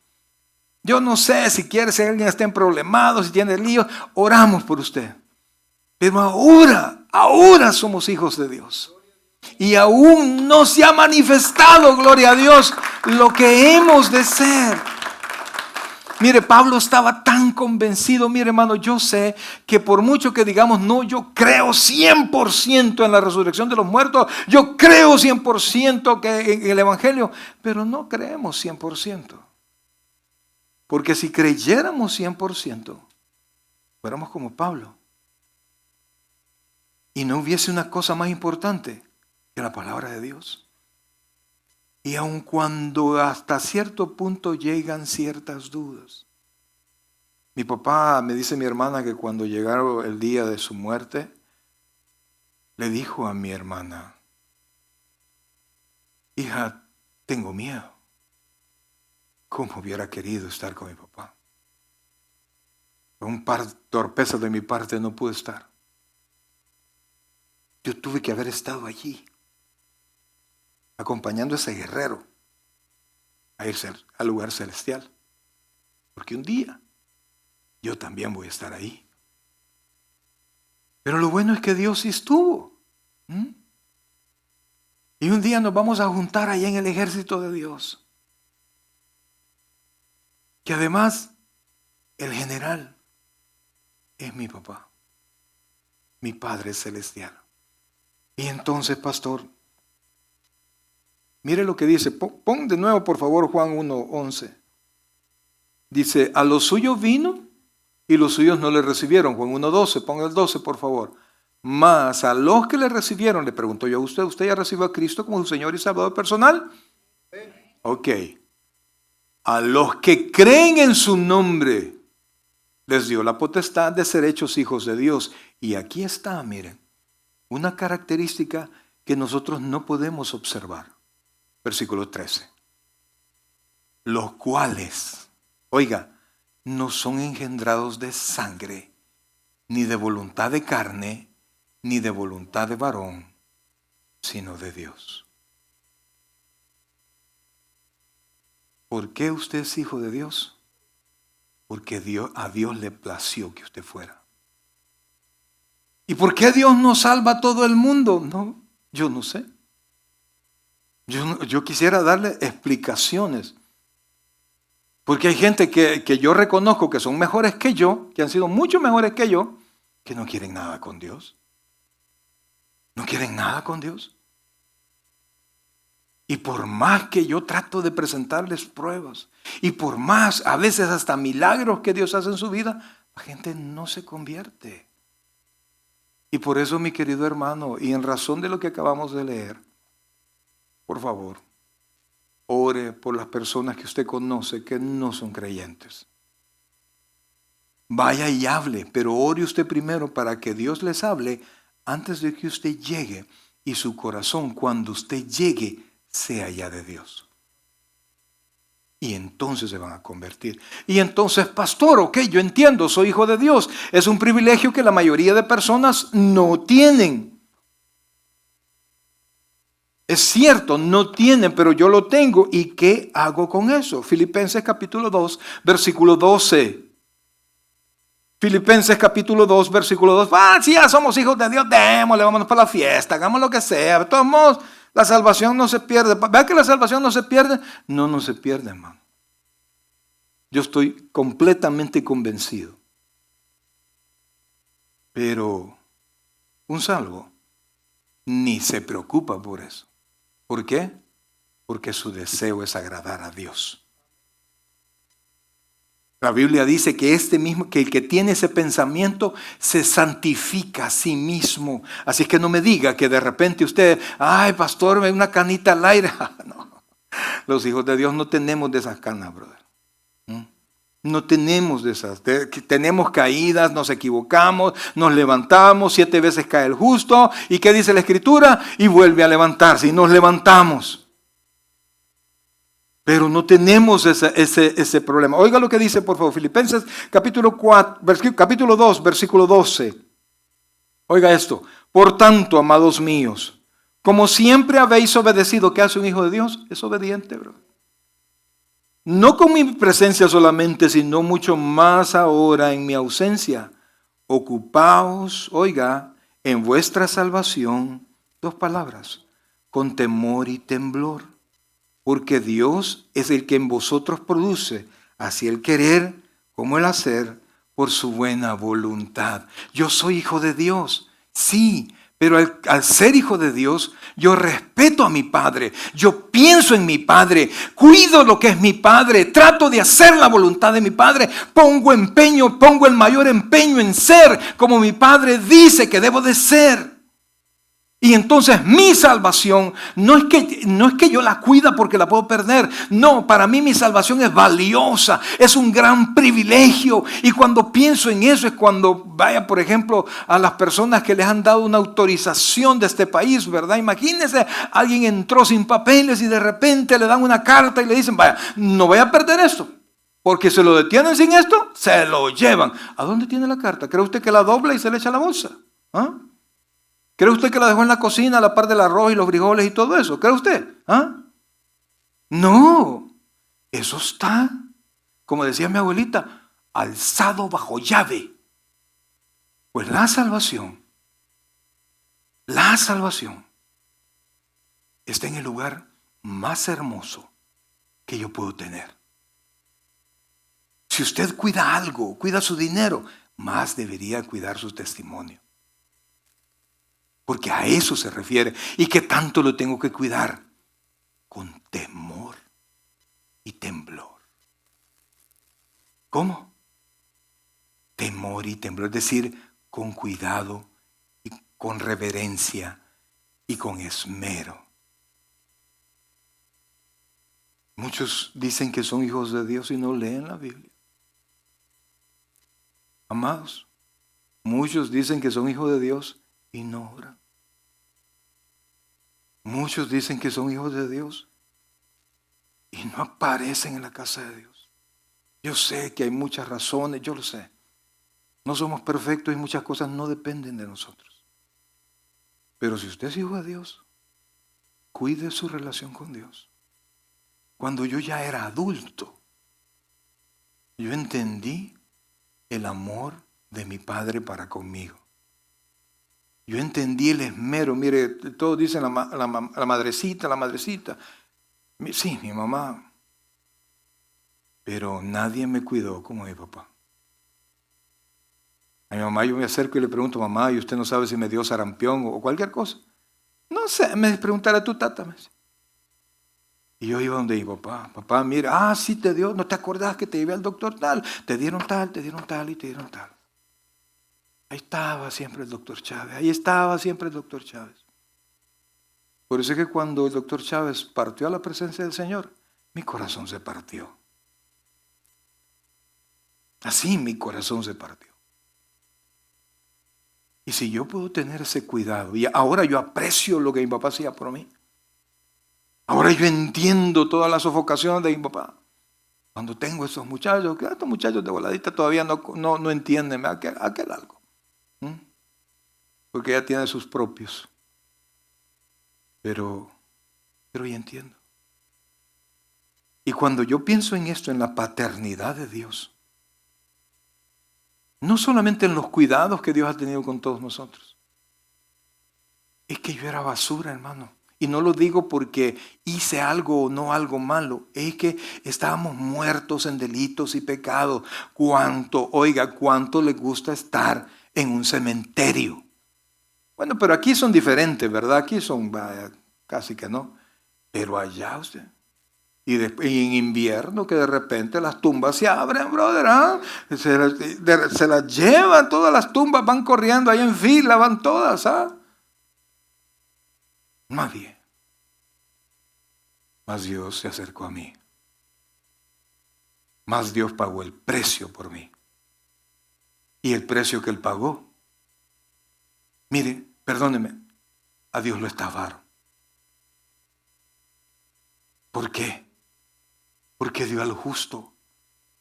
Yo no sé si alguien está en problemado, si tiene líos. Oramos por usted. Pero ahora somos hijos de Dios. Y aún no se ha manifestado, gloria a Dios, lo que hemos de ser. Mire, Pablo estaba tan convencido. Mire, hermano, yo sé que por mucho que digamos, no, yo creo 100% en la resurrección de los muertos, yo creo 100% que en el Evangelio, pero no creemos 100%. Porque si creyéramos 100%, fuéramos como Pablo. Y no hubiese una cosa más importante que la palabra de Dios. Y aun cuando hasta cierto punto llegan ciertas dudas. Mi papá, me dice mi hermana, que cuando llegaron el día de su muerte, le dijo a mi hermana, hija, tengo miedo. ¿Cómo hubiera querido estar con mi papá? Por un par de torpezas de mi parte no pude estar. Yo tuve que haber estado allí, acompañando a ese guerrero a irse al lugar celestial. Porque un día yo también voy a estar ahí. Pero lo bueno es que Dios sí estuvo. Y un día nos vamos a juntar allá en el ejército de Dios. Que además el general es mi papá, mi Padre celestial. Y entonces, pastor, mire lo que dice. Pon de nuevo, por favor, Juan 1:11. Dice, a los suyos vino y los suyos no le recibieron. Juan 1:12, ponga el 12, por favor. Mas a los que le recibieron, le pregunto yo a usted, ¿usted ya recibió a Cristo como su Señor y Salvador personal? Ok. A los que creen en su nombre, les dio la potestad de ser hechos hijos de Dios. Y aquí está, miren, una característica que nosotros no podemos observar. Versículo 13. Los cuales, oiga, no son engendrados de sangre, ni de voluntad de carne, ni de voluntad de varón, sino de Dios. ¿Por qué usted es hijo de Dios? Porque a Dios le plació que usted fuera. ¿Y por qué Dios no salva a todo el mundo? No, yo no sé. Yo quisiera darle explicaciones. Porque hay gente que yo reconozco que son mejores que yo, que han sido mucho mejores que yo, que no quieren nada con Dios. No quieren nada con Dios. Y por más que yo trato de presentarles pruebas, y por más, a veces hasta milagros que Dios hace en su vida, la gente no se convierte. Y por eso, mi querido hermano, y en razón de lo que acabamos de leer, por favor, ore por las personas que usted conoce que no son creyentes. Vaya y hable, pero ore usted primero para que Dios les hable antes de que usted llegue. Y su corazón, cuando usted llegue, sea ya de Dios. Y entonces se van a convertir. Y entonces, pastor, ok, yo entiendo, soy hijo de Dios. Es un privilegio que la mayoría de personas no tienen. Es cierto, no tienen, pero yo lo tengo. ¿Y qué hago con eso? Filipenses capítulo 2, versículo 12. Filipenses capítulo 2, versículo 2. Si ya somos hijos de Dios, démosle, vámonos para la fiesta, hagamos lo que sea. De todos modos, la salvación no se pierde. ¿Vea que la salvación no se pierde? No se pierde, hermano. Yo estoy completamente convencido. Pero un salvo ni se preocupa por eso. ¿Por qué? Porque su deseo es agradar a Dios. La Biblia dice que que el que tiene ese pensamiento se santifica a sí mismo. Así que no me diga que de repente usted, ay, pastor, me una canita al aire. No. Los hijos de Dios no tenemos de esas canas, brother. No tenemos de esas. Tenemos caídas, nos equivocamos, nos levantamos, 7 veces cae el justo. ¿Y qué dice la Escritura? Y vuelve a levantarse y nos levantamos. Pero no tenemos ese problema. Oiga lo que dice, por favor, Filipenses capítulo 2, versículo 12. Oiga esto. Por tanto, amados míos, como siempre habéis obedecido, ¿qué hace un hijo de Dios? Es obediente, bro. No con mi presencia solamente, sino mucho más ahora en mi ausencia. Ocupaos, oiga, en vuestra salvación, 2 palabras, con temor y temblor. Porque Dios es el que en vosotros produce así el querer como el hacer por su buena voluntad. Yo soy hijo de Dios, sí, pero al ser hijo de Dios, yo respeto a mi Padre, yo pienso en mi Padre, cuido lo que es mi Padre, trato de hacer la voluntad de mi Padre, pongo el mayor empeño en ser como mi Padre dice que debo de ser. Y entonces mi salvación no es que yo la cuida porque la puedo perder. No, para mí mi salvación es valiosa, es un gran privilegio. Y cuando pienso en eso es cuando vaya, por ejemplo, a las personas que les han dado una autorización de este país, ¿verdad? Imagínense, alguien entró sin papeles y de repente le dan una carta y le dicen, vaya, no vaya a perder esto. Porque se lo detienen sin esto, se lo llevan. ¿A dónde tiene la carta? ¿Cree usted que la dobla y se le echa a la bolsa? ¿Ah? ¿Cree usted que la dejó en la cocina a la par del arroz y los frijoles y todo eso? ¿Cree usted? No, eso está, como decía mi abuelita, alzado bajo llave. Pues la salvación está en el lugar más hermoso que yo puedo tener. Si usted cuida algo, cuida su dinero, más debería cuidar su testimonio. Porque a eso se refiere. ¿Y qué tanto lo tengo que cuidar? Con temor y temblor. ¿Cómo? Temor y temblor. Es decir, con cuidado y con reverencia y con esmero. Muchos dicen que son hijos de Dios y no leen la Biblia. Amados, muchos dicen que son hijos de Dios y no oran. Muchos dicen que son hijos de Dios y no aparecen en la casa de Dios. Yo sé que hay muchas razones, yo lo sé. No somos perfectos y muchas cosas no dependen de nosotros. Pero si usted es hijo de Dios, cuide su relación con Dios. Cuando yo ya era adulto, yo entendí el amor de mi Padre para conmigo. Yo entendí el esmero. Mire, todos dicen la madrecita, la madrecita. Sí, mi mamá. Pero nadie me cuidó como mi papá. A mi mamá yo me acerco y le pregunto, mamá, ¿y usted no sabe si me dio sarampión o cualquier cosa? No sé, me preguntará a tu tata. Y yo iba donde mi papá. Papá, mira, sí te dio, ¿no te acordás que te llevé al doctor tal? Te dieron tal y te dieron tal. Ahí estaba siempre el doctor Chávez, Por eso es que cuando el doctor Chávez partió a la presencia del Señor, mi corazón se partió. Así mi corazón se partió. Y si yo puedo tener ese cuidado, y ahora yo aprecio lo que mi papá hacía por mí. Ahora yo entiendo todas las sofocaciones de mi papá. Cuando tengo esos muchachos, que estos muchachos de voladita todavía no entienden aquel algo. Porque ella tiene sus propios. Pero yo entiendo. Y cuando yo pienso en esto, en la paternidad de Dios, no solamente en los cuidados que Dios ha tenido con todos nosotros, es que yo era basura, hermano. Y no lo digo porque hice algo o no algo malo, es que estábamos muertos en delitos y pecados. ¿Cuánto les gusta estar en un cementerio? Bueno, pero aquí son diferentes, ¿verdad? Aquí son casi que no. Pero allá usted. Y en invierno que de repente las tumbas se abren, brother. Se las llevan, todas las tumbas van corriendo ahí en fila, van todas. Nadie. Mas Dios se acercó a mí. Mas Dios pagó el precio por mí. Y el precio que Él pagó, mire, perdóneme, a Dios lo estafaron. ¿Por qué? Porque dio al justo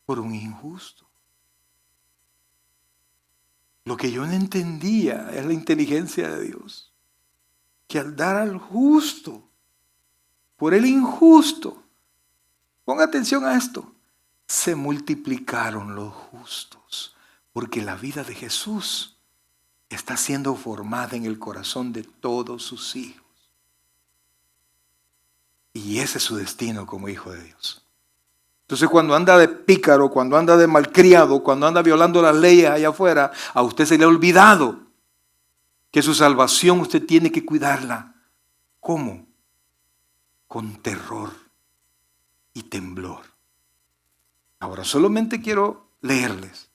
por un injusto. Lo que yo no entendía es la inteligencia de Dios. Que al dar al justo por el injusto, ponga atención a esto, se multiplicaron los justos. Porque la vida de Jesús está siendo formada en el corazón de todos sus hijos. Y ese es su destino como hijo de Dios. Entonces cuando anda de pícaro, cuando anda de malcriado, cuando anda violando las leyes allá afuera, a usted se le ha olvidado que su salvación usted tiene que cuidarla. ¿Cómo? Con terror y temblor. Ahora solamente quiero leerles.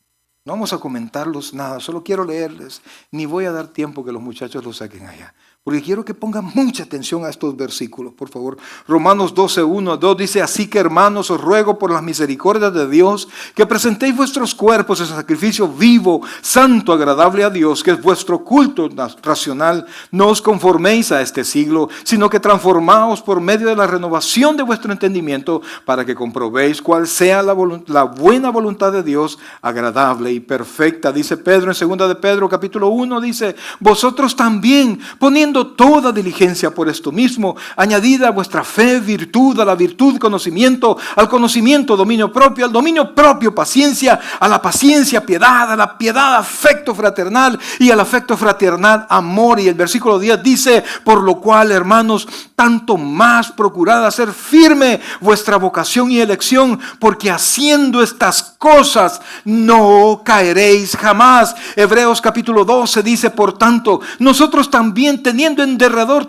No vamos a comentarlos nada, solo quiero leerles. Ni voy a dar tiempo que los muchachos lo saquen allá. Porque quiero que pongan mucha atención a estos versículos, por favor. Romanos 12, 1 a 2 dice, así que hermanos, os ruego por las misericordias de Dios, que presentéis vuestros cuerpos en sacrificio vivo, santo, agradable a Dios, que es vuestro culto racional. No os conforméis a este siglo, sino que transformaos por medio de la renovación de vuestro entendimiento, para que comprobéis cuál sea la buena voluntad de Dios, agradable y perfecta. Dice Pedro en 2 de Pedro, capítulo 1, dice, vosotros también, poniendo toda diligencia por esto mismo, añadida a vuestra fe virtud, a la virtud conocimiento, al conocimiento dominio propio, al dominio propio paciencia, a la paciencia piedad, a la piedad afecto fraternal y al afecto fraternal amor. Y el versículo 10 dice, por lo cual, hermanos, tanto más procurad hacer firme vuestra vocación y elección, porque haciendo estas cosas no caeréis jamás. Hebreos capítulo 12 dice, por tanto, nosotros también teniendo en derredor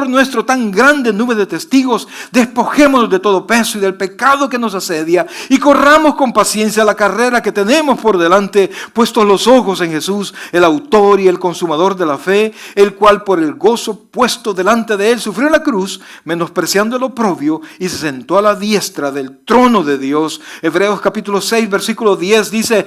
nuestro tan grande nube de testigos, despojémonos de todo peso y del pecado que nos asedia y corramos con paciencia la carrera que tenemos por delante, puestos los ojos en Jesús, el autor y el consumador de la fe, el cual por el gozo puesto delante de él sufrió la cruz, menospreciando el oprobio, y se sentó a la diestra del trono de Dios. Hebreos capítulo 6 versículo 10 dice,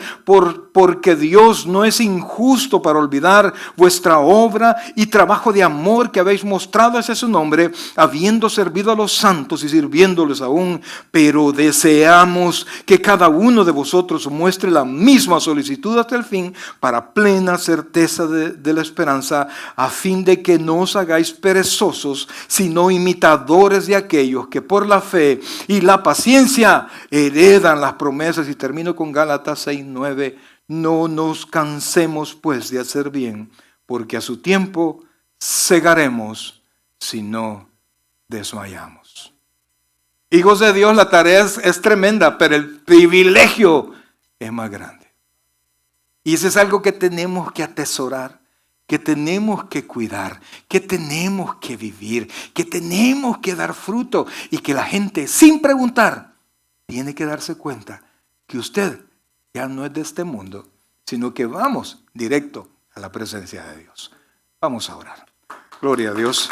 porque Dios no es injusto para olvidar vuestra obra y trabajo de amor que habéis mostrado hacia su nombre, habiendo servido a los santos y sirviéndoles aún, pero deseamos que cada uno de vosotros muestre la misma solicitud hasta el fin, para plena certeza de la esperanza, a fin de que no os hagáis perezosos, sino imitadores de aquellos que por la fe y la paciencia heredan las promesas. Y termino con Gálatas 6, 9 No nos cansemos pues de hacer bien, porque a su tiempo segaremos si no desmayamos. Hijos de Dios, la tarea es tremenda, pero el privilegio es más grande. Y eso es algo que tenemos que atesorar, que tenemos que cuidar, que tenemos que vivir, que tenemos que dar fruto y que la gente, sin preguntar, tiene que darse cuenta que usted ya no es de este mundo, sino que vamos directo a la presencia de Dios. Vamos a orar. Gloria a Dios.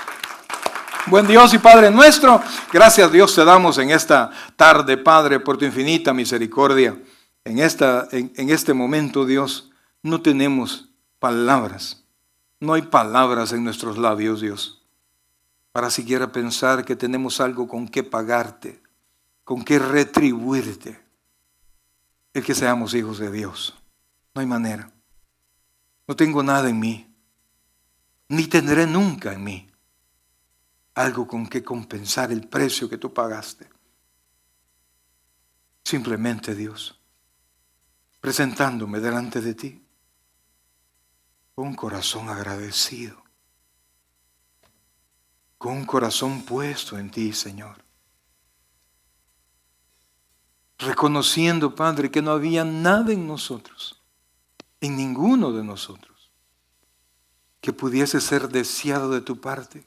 Buen Dios y Padre nuestro, gracias Dios te damos en esta tarde, Padre, por tu infinita misericordia. En este momento, Dios, no tenemos palabras. No hay palabras en nuestros labios, Dios, para siquiera pensar que tenemos algo con qué pagarte, con qué retribuirte el que seamos hijos de Dios. No hay manera. No tengo nada en mí, ni tendré nunca en mí algo con que compensar el precio que tú pagaste. Simplemente, Dios, presentándome delante de ti con un corazón agradecido, con un corazón puesto en ti, Señor. Reconociendo, Padre, que no había nada en nosotros, en ninguno de nosotros, que pudiese ser deseado de tu parte,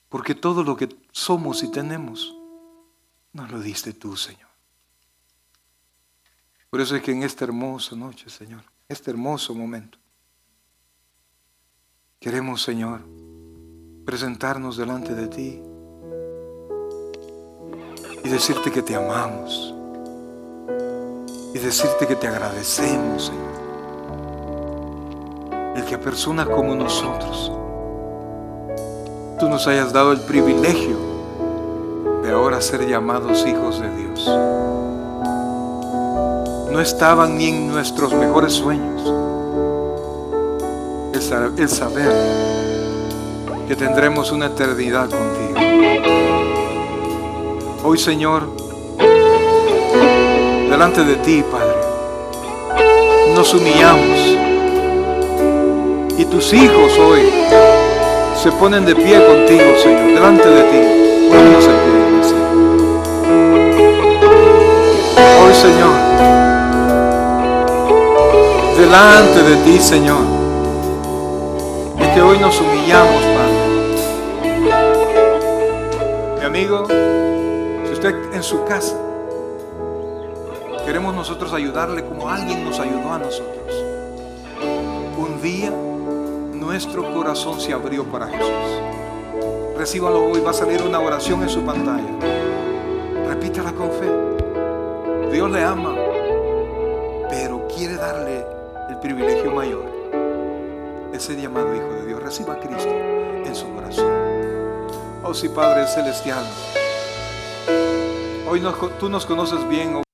porque todo lo que somos y tenemos, nos lo diste tú, Señor. Por eso es que en esta hermosa noche, Señor, este hermoso momento, queremos, Señor, presentarnos delante de ti y decirte que te amamos y decirte que te agradecemos, Señor. El que a personas como nosotros tú nos hayas dado el privilegio de ahora ser llamados hijos de Dios. No estaban ni en nuestros mejores sueños el saber que tendremos una eternidad contigo. Hoy, Señor, delante de ti, Padre, nos humillamos y tus hijos hoy se ponen de pie contigo, Señor, delante de ti. Ponemos en pie, iglesia. Hoy, Señor, delante de ti, Señor, es que hoy nos humillamos, Padre. Mi amigo, si usted en su casa, queremos nosotros ayudarle como alguien nos ayudó a nosotros. Un día nuestro corazón se abrió para Jesús. Recíbalo hoy, va a salir una oración en su pantalla. Repítala con fe. Dios le ama, pero quiere darle el privilegio mayor de ser llamado hijo de Dios. Reciba a Cristo en su corazón. Oh sí, Padre celestial, hoy tú nos conoces bien, oh